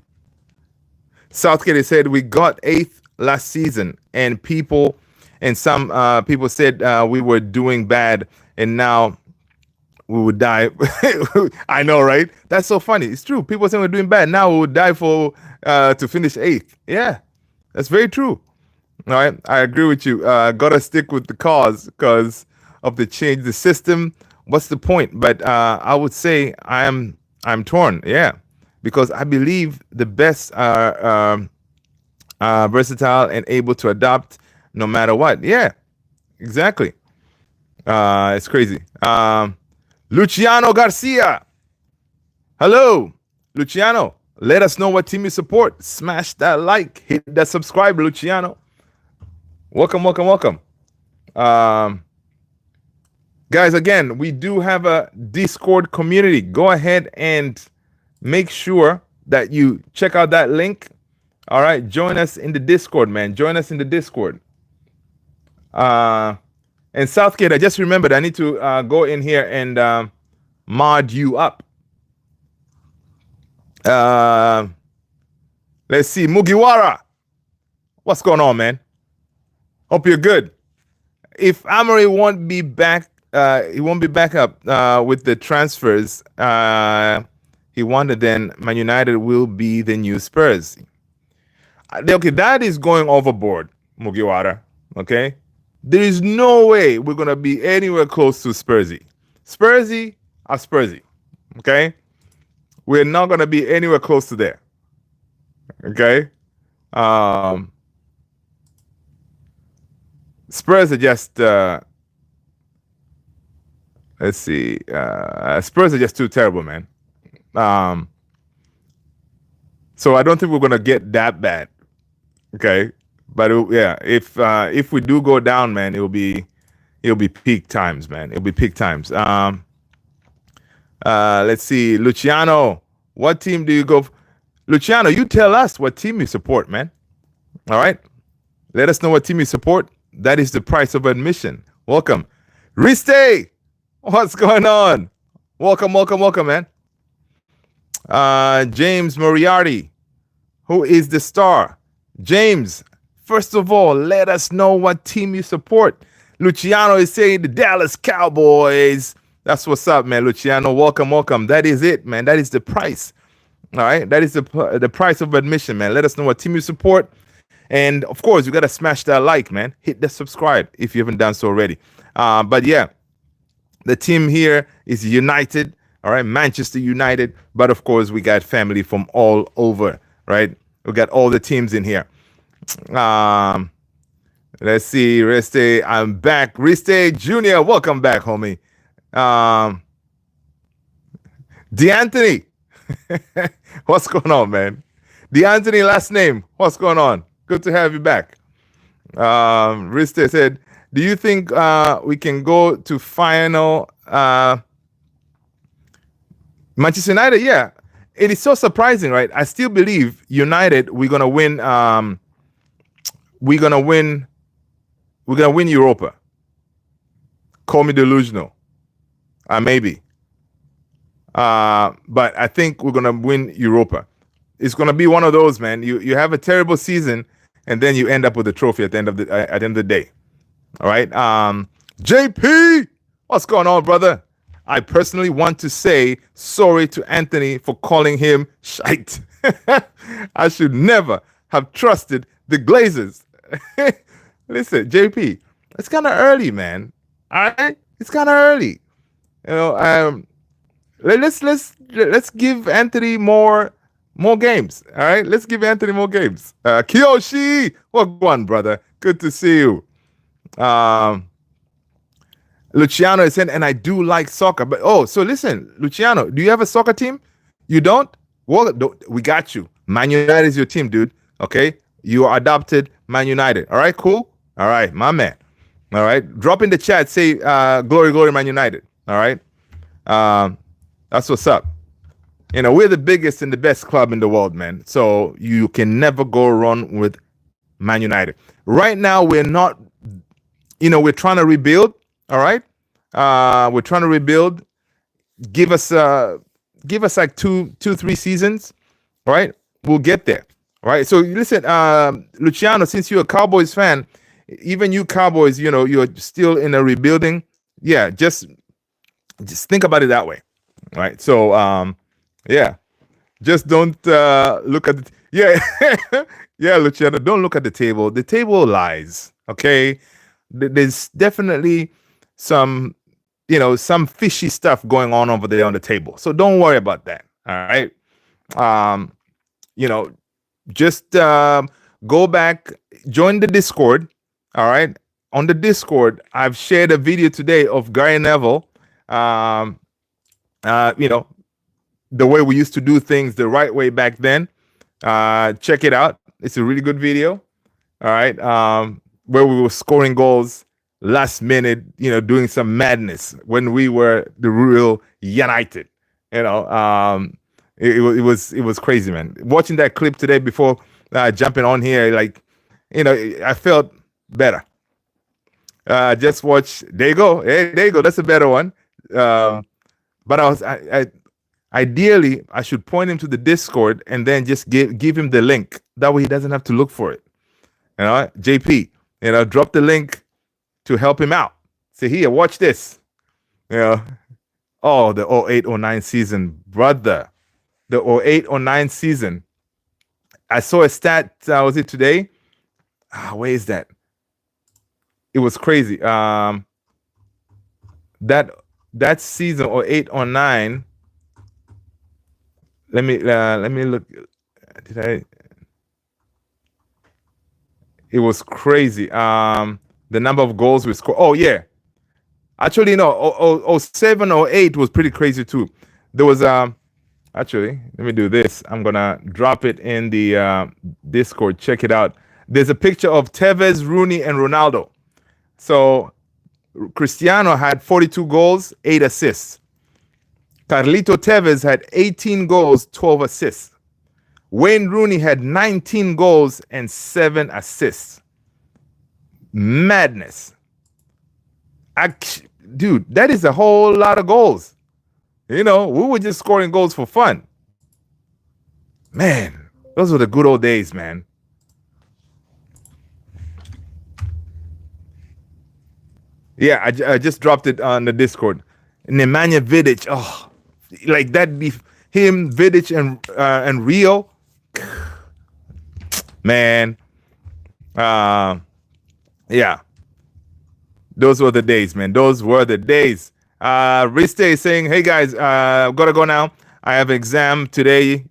Southgate said we got 8th last season, and some people said we were doing bad, and now we would die. I know, right? That's so funny. It's true. People saying we're doing bad. Now we would die to finish 8th. Yeah, that's very true. All right, I agree with you. Gotta stick with the cause because of the change, the system. What's the point? But I would say I'm torn. Yeah, because I believe the best are versatile and able to adapt no matter what. Yeah, exactly. It's crazy. Luciano Garcia. Hello, Luciano. Let us know what team you support. Smash that like. Hit that subscribe, Luciano. Welcome. Guys, again, we do have a Discord community. Go ahead and make sure that you check out that link. All right, join us in the Discord, man. Join us in the Discord. And Southgate, I just remembered I need to go in here and mod you up. Let's see, Mugiwara. What's going on, man? Hope you're good. If Amorim won't be back, he won't be back up with the transfers. He wanted, then Man United will be the new Spurs. Okay, that is going overboard, Mugiwara. Okay, there is no way we're gonna be anywhere close to Spursy. Spursy are Spursy. Okay, we're not gonna be anywhere close to there. Okay, Spurs are just let's see. Spurs are just too terrible, man. So I don't think we're gonna get that bad. Okay, but yeah, if we do go down, man, it'll be peak times, man. It'll be peak times. Let's see, Luciano. What team do you go? Luciano, you tell us what team you support, man. All right, let us know what team you support. That is the price of admission. Welcome, Riste. What's going on? Welcome, man. James Moriarty, who is the star? James, first of all, let us know what team you support. Luciano is saying the Dallas Cowboys. That's what's up, man. Luciano, welcome. That is it, man. That is the price. All right, that is the price of admission, man. Let us know what team you support. And of course, you got to smash that like, man. Hit the subscribe if you haven't done so already. But yeah, the team here is United. All right, Manchester United. But of course, we got family from all over, right? We got all the teams in here. Let's see, Reste. I'm back. Reste Jr., welcome back, homie. DeAnthony. What's going on, man? DeAnthony, last name. What's going on? Good to have you back. Riste said, do you think we can go to final Manchester United? Yeah. It is so surprising, right? I still believe United, we're gonna win Europa. Call me delusional. Maybe. But I think we're gonna win Europa. It's gonna be one of those, man. You have a terrible season and then you end up with a trophy at the end of the day. All right. JP, what's going on, brother? I personally want to say sorry to Anthony for calling him shite. I should never have trusted the Glazers. Listen, JP, it's kind of early, man. All right, it's kind of early. You know, let's give Anthony more games. All right, let's give Anthony more games. Kiyoshi, what one, brother? Good to see you. Luciano is saying, and I do like soccer. But so listen, Luciano, do you have a soccer team? You don't? Well, we got you. Man United is your team, dude. Okay, you are adopted Man United. All right, cool. All right, my man. All right, drop in the chat. Say glory, glory, Man United. All right, that's what's up. You know, we're the biggest and the best club in the world, man. So you can never go wrong with Man United. Right now, we're not. You know, we're trying to rebuild. All right, we're trying to rebuild. Give us like 3 seasons. All right, we'll get there. All right. So listen, Luciano, since you're a Cowboys fan, even you Cowboys, you know, you're still in a rebuilding. Yeah, just think about it that way. All right. So yeah, just don't look at yeah, Luciano, don't look at the table. The table lies. Okay, there's definitely some fishy stuff going on over there on the table. So don't worry about that. All right. Just go back, join the Discord. All right. On the Discord, I've shared a video today of Gary Neville. The way we used to do things the right way back then. Check it out. It's a really good video. All right. Where we were scoring goals last minute, doing some madness when we were the real United. It was crazy, man. Watching that clip today before jumping on here, I felt better. Just watch. There you go. Hey, there you go. That's a better one. But ideally, I should point him to the Discord and then just give him the link. That way he doesn't have to look for it. JP, drop the link to help him out. Say, here, watch this. The 08-09 season, brother. The 08-09 season. I saw a stat, was it today? Where is that? It was crazy. That season, 08-09. Let me look. It was crazy. The number of goals we scored. Oh yeah. Actually, no. 07, 08 was pretty crazy too. There was actually, let me do this. I'm gonna drop it in the Discord. Check it out. There's a picture of Tevez, Rooney, and Ronaldo. So Cristiano had 42 goals, 8 assists. Carlito Tevez had 18 goals, 12 assists. Wayne Rooney had 19 goals and 7 assists. Madness. Dude, that is a whole lot of goals. We were just scoring goals for fun. Man, those were the good old days, man. Yeah, I just dropped it on the Discord. Nemanja Vidic, like that, him, Vidic, and Rio. Man, yeah, those were the days, man. Those were the days. Riste is saying, hey guys, gotta go now. I have an exam today,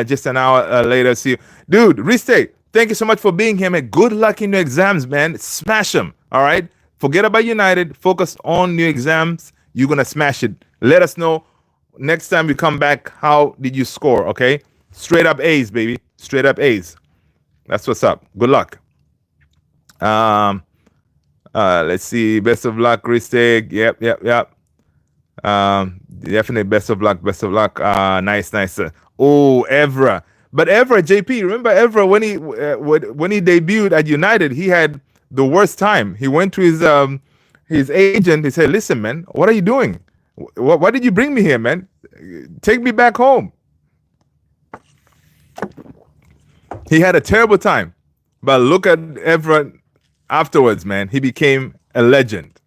just an hour later. See you. Dude, Riste, thank you so much for being here, man. Good luck in your exams, man. Smash them, all right? Forget about United. Focus on your exams. You're going to smash it. Let us know next time you come back, how did you score, okay? Straight up A's, baby. Straight up A's. That's what's up. Good luck. Let's see. Best of luck, Risteg. Yep. Definitely best of luck. Nice. Evra. But Evra, JP, remember Evra when he debuted at United, he had the worst time. He went to his agent. He said, listen, man, what are you doing? Why did you bring me here, man? Take me back home. He had a terrible time. But look at Evra afterwards, man. He became a legend.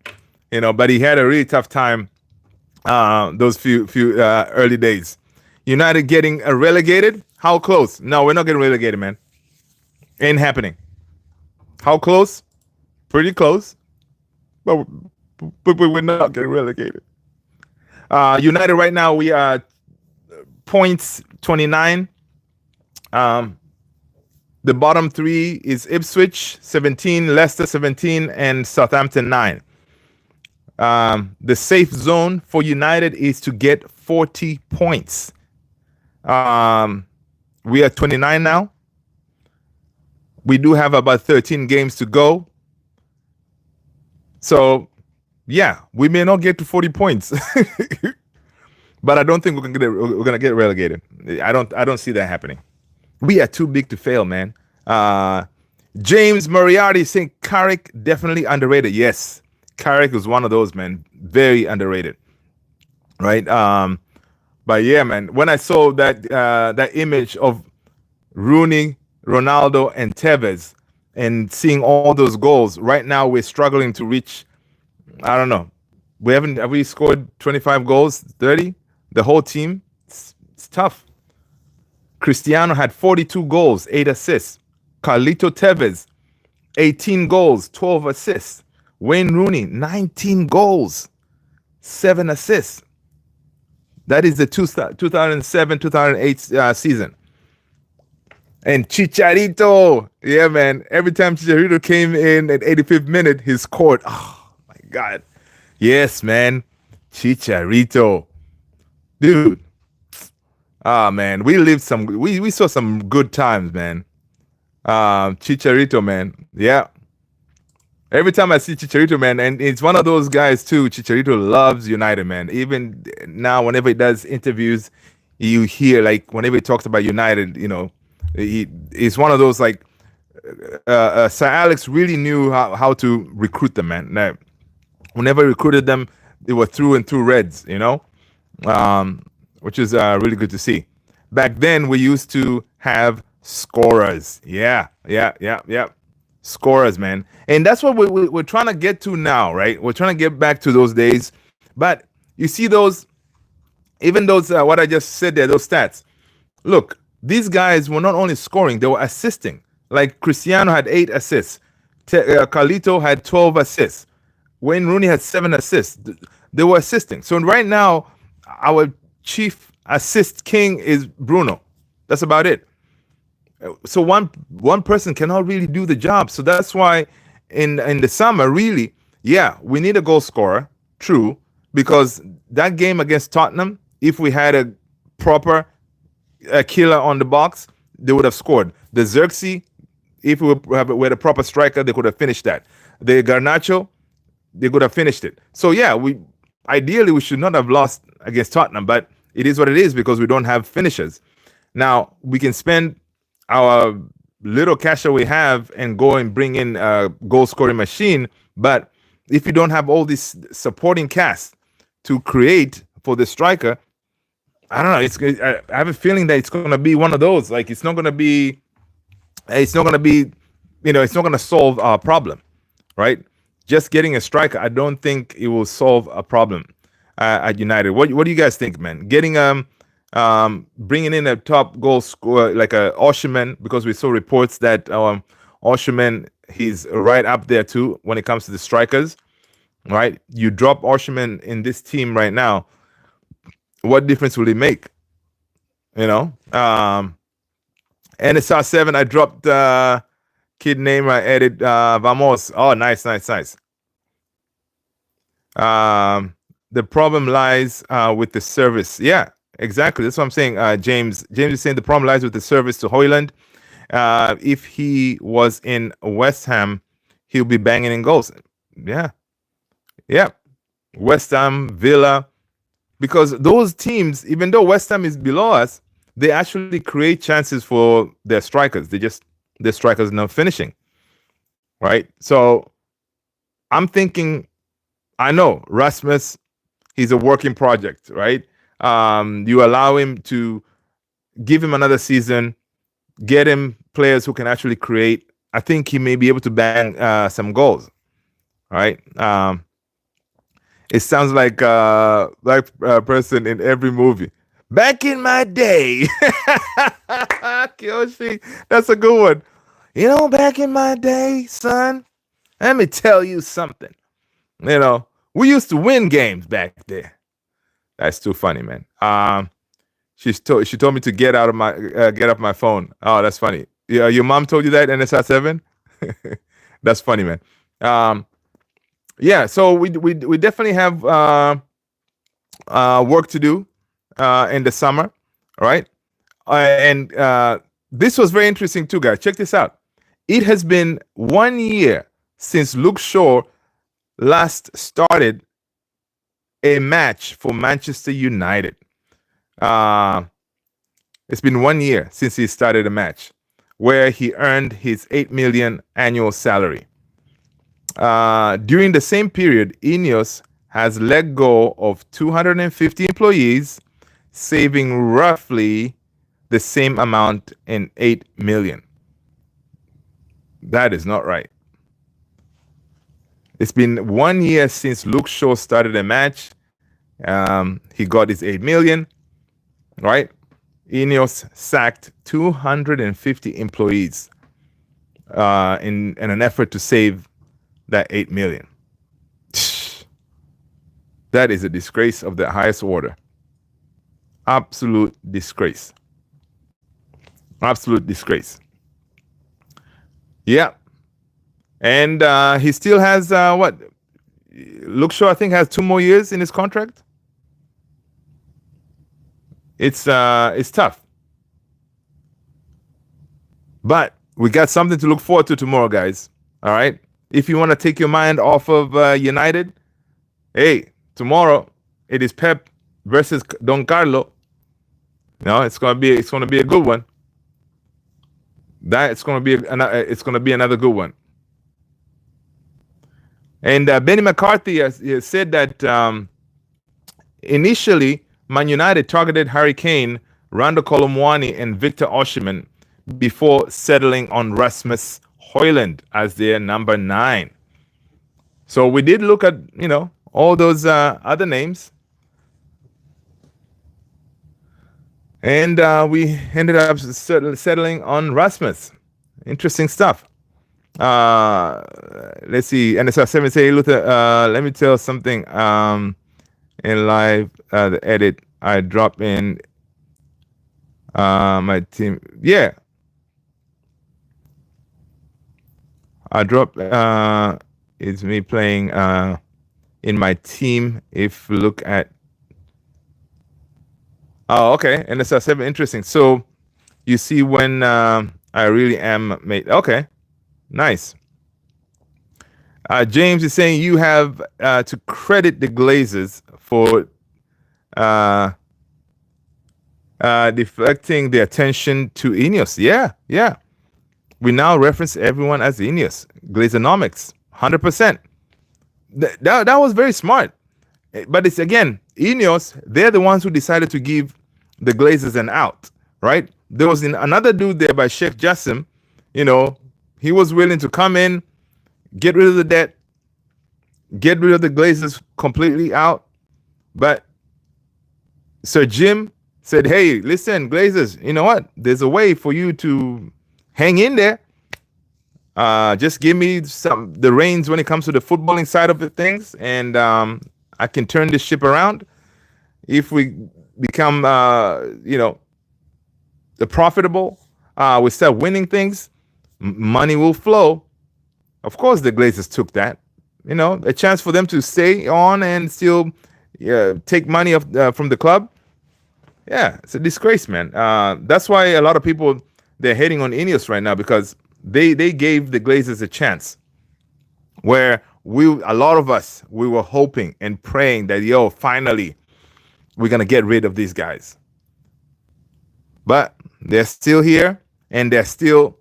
But he had a really tough time those few early days. United getting relegated. How close? No, we're not getting relegated, man. Ain't happening. How close? Pretty close, but we're not getting relegated. United right now we are points 29. Um, the bottom three is Ipswich 17, Leicester 17, and Southampton 9. The safe zone for United is to get 40 points. We are 29 now. We do have about 13 games to go. So, yeah, we may not get to 40 points, but I don't think we're gonna get relegated. I don't see that happening. We are too big to fail, man. James Moriarty saying Carrick definitely underrated. Yes, Carrick was one of those, man. Very underrated, right? But yeah, man. When I saw that image of Rooney, Ronaldo, and Tevez, and seeing all those goals, right now we're struggling to reach. I don't know. Have we scored 25 goals, 30? The whole team. It's tough. Cristiano had 42 goals, 8 assists. Carlito Tevez, 18 goals, 12 assists. Wayne Rooney, 19 goals, 7 assists. That is the 2007-2008 season. And Chicharito, yeah, man. Every time Chicharito came in at 85th minute, he scored. Oh, my God. Yes, man. Chicharito. Dude. Ah, man. We saw some good times, man. Chicharito, man. Yeah. Every time I see Chicharito, man, and it's one of those guys too. Chicharito loves United, man. Even now, whenever he does interviews, you hear like whenever he talks about United, he's one of those like Sir Alex really knew how to recruit them, man. Now, whenever he recruited them, they were through and through Reds, which is really good to see. Back then, we used to have scorers. Yeah. Scorers, man. And that's what we're trying to get to now, right? We're trying to get back to those days. But you see even those, what I just said there, those stats. Look, these guys were not only scoring, they were assisting. Like Cristiano had 8 assists. Carlito had 12 assists. Wayne Rooney had 7 assists. They were assisting. So right now, our chief assist king is Bruno. That's about it. So one person cannot really do the job. So that's why in the summer, really, yeah, we need a goal scorer. True, because that game against Tottenham, if we had a proper killer on the box, they would have scored. The Xerxes, if we had a proper striker, they could have finished that. The Garnacho, they could have finished it. So yeah, ideally we should not have lost against Tottenham, but it is what it is because we don't have finishers. Now we can spend our little cash that we have and go and bring in a goal scoring machine, but if you don't have all this supporting cast to create for the striker, I don't know. I have a feeling that it's going to be one of those. Like it's not going to be, it's not going to solve our problem, right? Just getting a striker, I don't think it will solve a problem at United. What do you guys think, man? Getting bringing in a top goal scorer like a Osimhen, because we saw reports that Osimhen, he's right up there too when it comes to the strikers, right? You drop Osimhen in this team right now, what difference will he make? NSR 7, I dropped kid name, I added Vamos. Oh, nice. The problem lies with the service. Yeah, exactly. That's what I'm saying. James is saying the problem lies with the service to Højlund. If he was in West Ham, he'll be banging in goals. Yeah. West Ham, Villa, because those teams, even though West Ham is below us, they actually create chances for their strikers. Their strikers not finishing, right? So I'm thinking, I know Rasmus, he's a working project, right? You allow him to give him another season, get him players who can actually create. I think he may be able to bang some goals, right? It sounds like person in every movie. Back in my day, Kyoshi, that's a good one. Back in my day, son, let me tell you something. We used to win games back there. That's too funny, man. She told me to get off my phone. Oh, that's funny. Yeah, your mom told you that NSR7. That's funny, man. Yeah, so we definitely have work to do in the summer, right? And this was very interesting too, guys. Check this out. It has been 1 year since Luke Shaw last started a match for Manchester United. It's been 1 year since he started a match where he earned his 8 million annual salary. During the same period, Ineos has let go of 250 employees, saving roughly the same amount in 8 million. That is not right. It's been 1 year since Luke Shaw started a match. He got his 8 million, right? Ineos sacked 250 employees in an effort to save that 8 million. That is a disgrace of the highest order. Absolute disgrace. Absolute disgrace. Yeah. And he still has what? Luke Shaw, I think, has 2 more years in his contract. It's tough. But we got something to look forward to tomorrow, guys. All right. If you want to take your mind off of United, hey, tomorrow it is Pep versus Don Carlo. It's gonna be a good one. It's gonna be another good one. And Benny McCarthy has said that initially Man United targeted Harry Kane, Randall Colomwani, and Victor Osimhen before settling on Rasmus Højlund as their number 9. So we did look at all those other names, and we ended up settling on Rasmus. Interesting stuff. Let's see. NSR7 say, Luther, let me tell something. In live, the edit, I drop in my team. Yeah. I drop, it's me playing in my team. If you look at, oh, okay. NSR7, interesting. So you see when I really am made. Okay. Nice. James is saying you have to credit the Glazers for deflecting the attention to Ineos. Yeah. We now reference everyone as Ineos. Glazonomics, 100%. That was very smart. But it's, again, Ineos, they're the ones who decided to give the Glazers an out, right? There was another dude there by Sheikh Jassim. He was willing to come in, get rid of the debt, get rid of the Glazers completely out. But Sir Jim said, hey, listen, Glazers, you know what? There's a way for you to hang in there. Just give me the reins when it comes to the footballing side of the things, and I can turn this ship around. If we become, the profitable, we start winning things, money will flow. Of course, the Glazers took that. A chance for them to stay on and still take money from the club. Yeah, it's a disgrace, man. That's why a lot of people, they're hating on Ineos right now, because they gave the Glazers a chance where a lot of us, we were hoping and praying that, finally, we're going to get rid of these guys. But they're still here, and they're still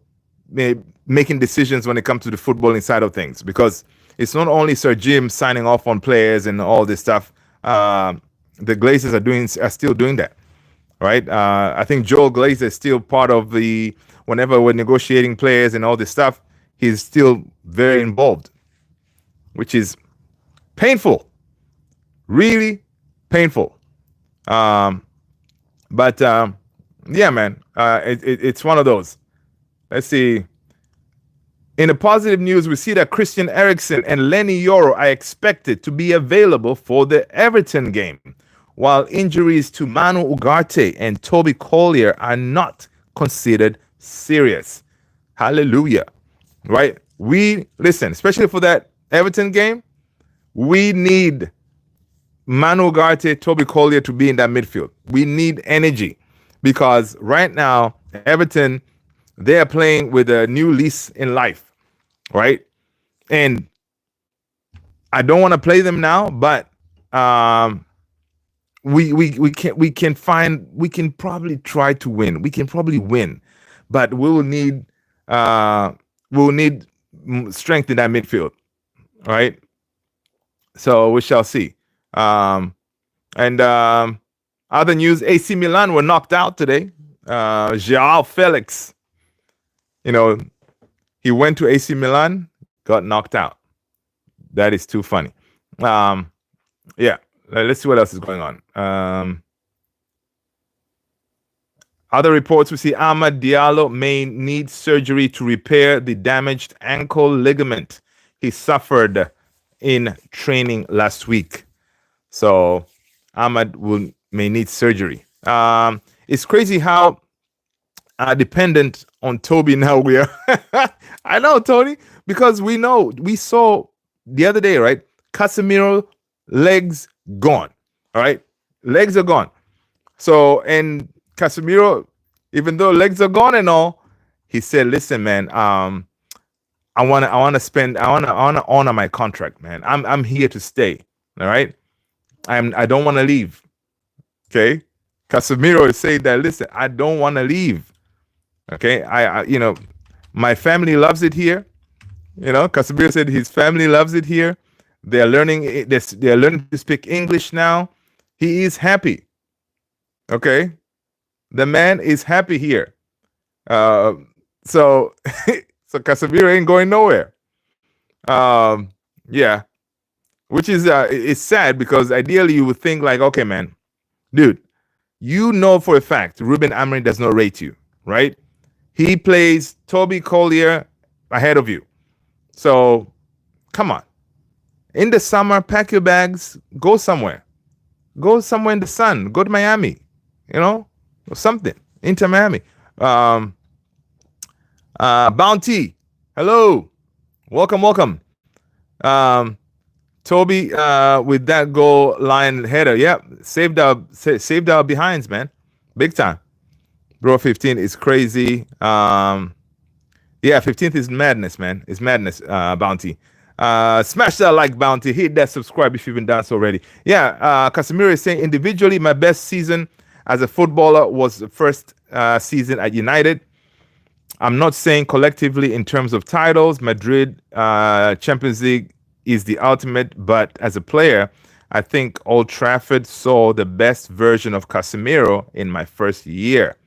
making decisions when it comes to the footballing side of things, because it's not only Sir Jim signing off on players and all this stuff. The Glazers are still doing that, right? I think Joel Glazer is still part of whenever we're negotiating players and all this stuff, he's still very involved, which is painful. Really painful. But yeah, man, it's one of those. Let's see. In the positive news, we see that Christian Eriksen and Lenny Yoro are expected to be available for the Everton game, while injuries to Manu Ugarte and Toby Collier are not considered serious. Hallelujah. Right? We, listen, especially for that Everton game, we need Manu Ugarte, Toby Collier to be in that midfield. We need energy because right now, Everton, they are playing with a new lease in life, right? And I don't want to play them now, but we can probably try to win. We can probably win, but we'll need strength in that midfield, right? So we shall see. And other news: AC Milan were knocked out today. Joao Felix, he went to AC Milan, got knocked out. That is too funny. Yeah, let's see what else is going on. Other reports, we see Ahmad Diallo may need surgery to repair the damaged ankle ligament he suffered in training last week. So Ahmad may need surgery. It's crazy how dependent on Toby now we are. I know, Tony, because we saw the other day, right? Casemiro, legs gone. All right, legs are gone. So, and Casemiro, even though legs are gone and all, he said, "Listen, man, I want to honor my contract, man. I'm here to stay. All right, I don't want to leave. Okay." Casemiro is saying that, listen, I don't want to leave. Okay, I my family loves it here. Casemiro said his family loves it here. They're learning to speak English now. He is happy. Okay, the man is happy here. So so Casemiro ain't going nowhere. Yeah, which is it's sad because ideally you would think like, okay, man, dude, for a fact Ruben Amorim does not rate you, right? He plays Toby Collier ahead of you. So come on. In the summer, pack your bags, go somewhere. Go somewhere in the sun. Go to Miami, or something. Inter Miami. Bounty. Hello. Welcome. Toby with that goal line header. Yeah, saved our behinds, man. Big time. Bro, 15 is crazy. Yeah, 15th is madness, man. It's madness, Bounty. Smash that like, Bounty. Hit that subscribe if you haven't done so already. Yeah, Casemiro is saying, individually, my best season as a footballer was the first season at United. I'm not saying collectively in terms of titles. Madrid Champions League is the ultimate, but as a player, I think Old Trafford saw the best version of Casemiro in my first year.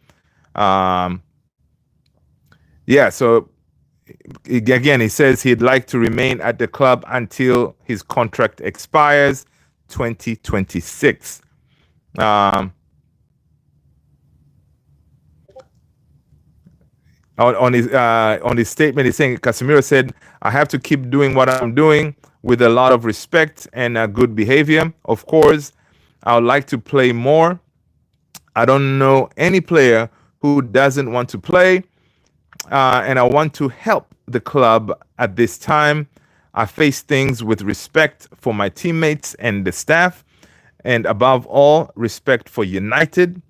Yeah, so again, he says he'd like to remain at the club until his contract expires 2026. On his statement, he's saying, Casemiro said, I have to keep doing what I'm doing with a lot of respect and good behavior. Of course, I would like to play more. I don't know any player who doesn't want to play, and I want to help the club at this time. I face things with respect for my teammates and the staff, and above all, respect for United.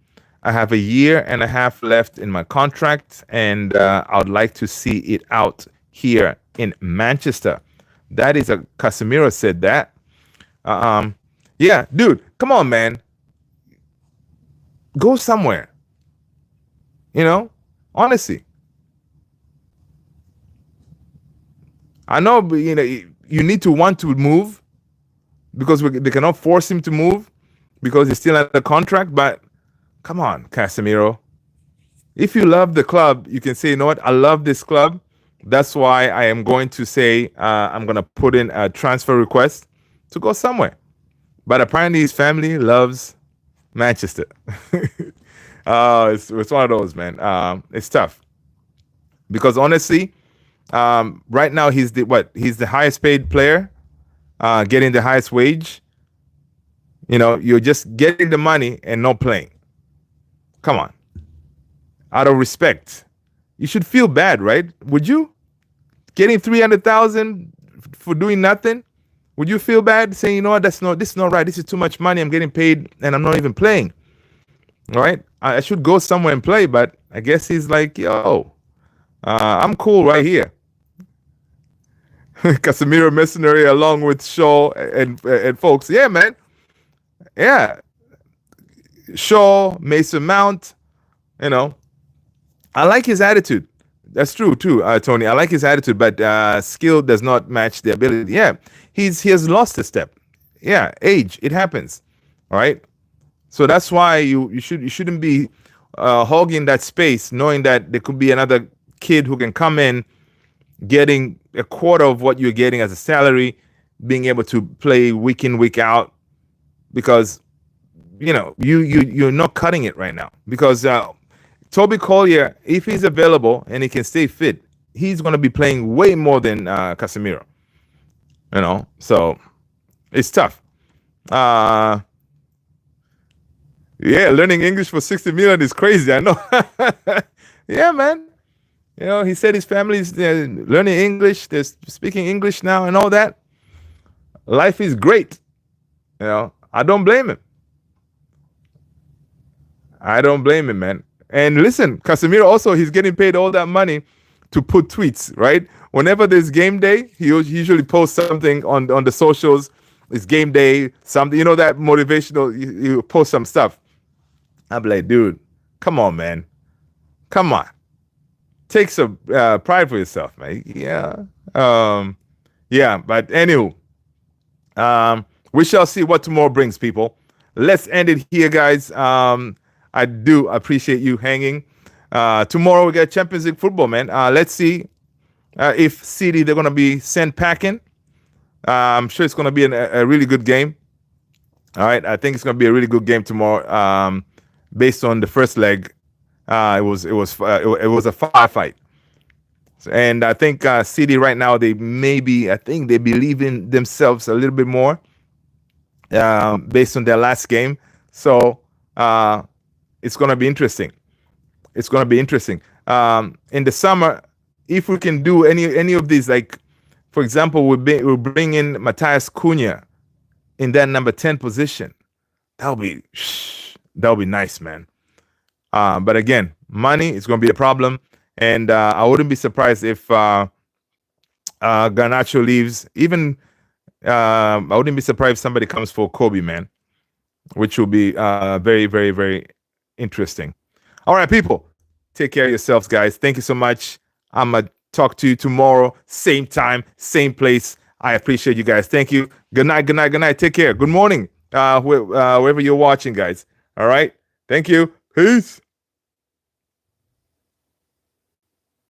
I have a year and a half left in my contract, and I would like to see it out here in Manchester. That is Casemiro said that. Yeah, dude, come on, man. Go somewhere. Honestly. I know, but you need to want to move because they cannot force him to move because he's still under contract. But come on, Casemiro. If you love the club, you can say, you know what? I love this club. That's why I am going to say I'm going to put in a transfer request to go somewhere. But apparently his family loves Manchester. It's one of those, man. It's tough because honestly, right now he's the highest paid player, getting the highest wage. You're just getting the money and not playing. Come on, out of respect, you should feel bad, right? Would you? Getting 300,000 for doing nothing? Would you feel bad saying, what, this is not right. This is too much money. I'm getting paid and I'm not even playing. All right, I should go somewhere and play, but I guess he's like, yo, I'm cool right here. Casemiro mercenary along with Shaw and folks. Yeah, man. Yeah, Shaw, Mason Mount. I like his attitude. That's true too, Tony. I like his attitude, but skill does not match the ability. Yeah, he has lost a step. Yeah, age, it happens. All right. So that's why you shouldn't be hogging that space, knowing that there could be another kid who can come in, getting a quarter of what you're getting as a salary, being able to play week in, week out, because you're not cutting it right now. Because Toby Collier, if he's available and he can stay fit, he's going to be playing way more than Casemiro. So it's tough. Yeah, learning English for 60 million is crazy. I know. Yeah, man. He said his family's learning English. They're speaking English now and all that. Life is great. I don't blame him. I don't blame him, man. And listen, Casemiro also, he's getting paid all that money to put tweets, right? Whenever there's game day, he usually posts something on the socials. It's game day, something, that motivational, you post some stuff. I'm like, dude, come on, man. Come on. Take some pride for yourself, man. Yeah. Yeah, but anywho, we shall see what tomorrow brings, people. Let's end it here, guys. I do appreciate you hanging. Tomorrow we got Champions League football, man. Let's see if City, they're going to be sent packing. I'm sure it's going to be a really good game. All right. I think it's going to be a really good game tomorrow. Based on the first leg, it was a firefight. And I think City right now, they believe in themselves a little bit more based on their last game. So it's going to be interesting. It's going to be interesting. In the summer, if we can do any of these, like, for example, we'll bring in Matthias Cunha in that number 10 position. That'll be nice, man. But again, money is going to be a problem. And I wouldn't be surprised if Garnacho leaves. Even I wouldn't be surprised if somebody comes for Kobe, man, which will be very, very, very interesting. All right, people, take care of yourselves, guys. Thank you so much. I'm going to talk to you tomorrow, same time, same place. I appreciate you guys. Thank you. Good night, good night, good night. Take care. Good morning, wherever you're watching, guys. All right. Thank you. Peace.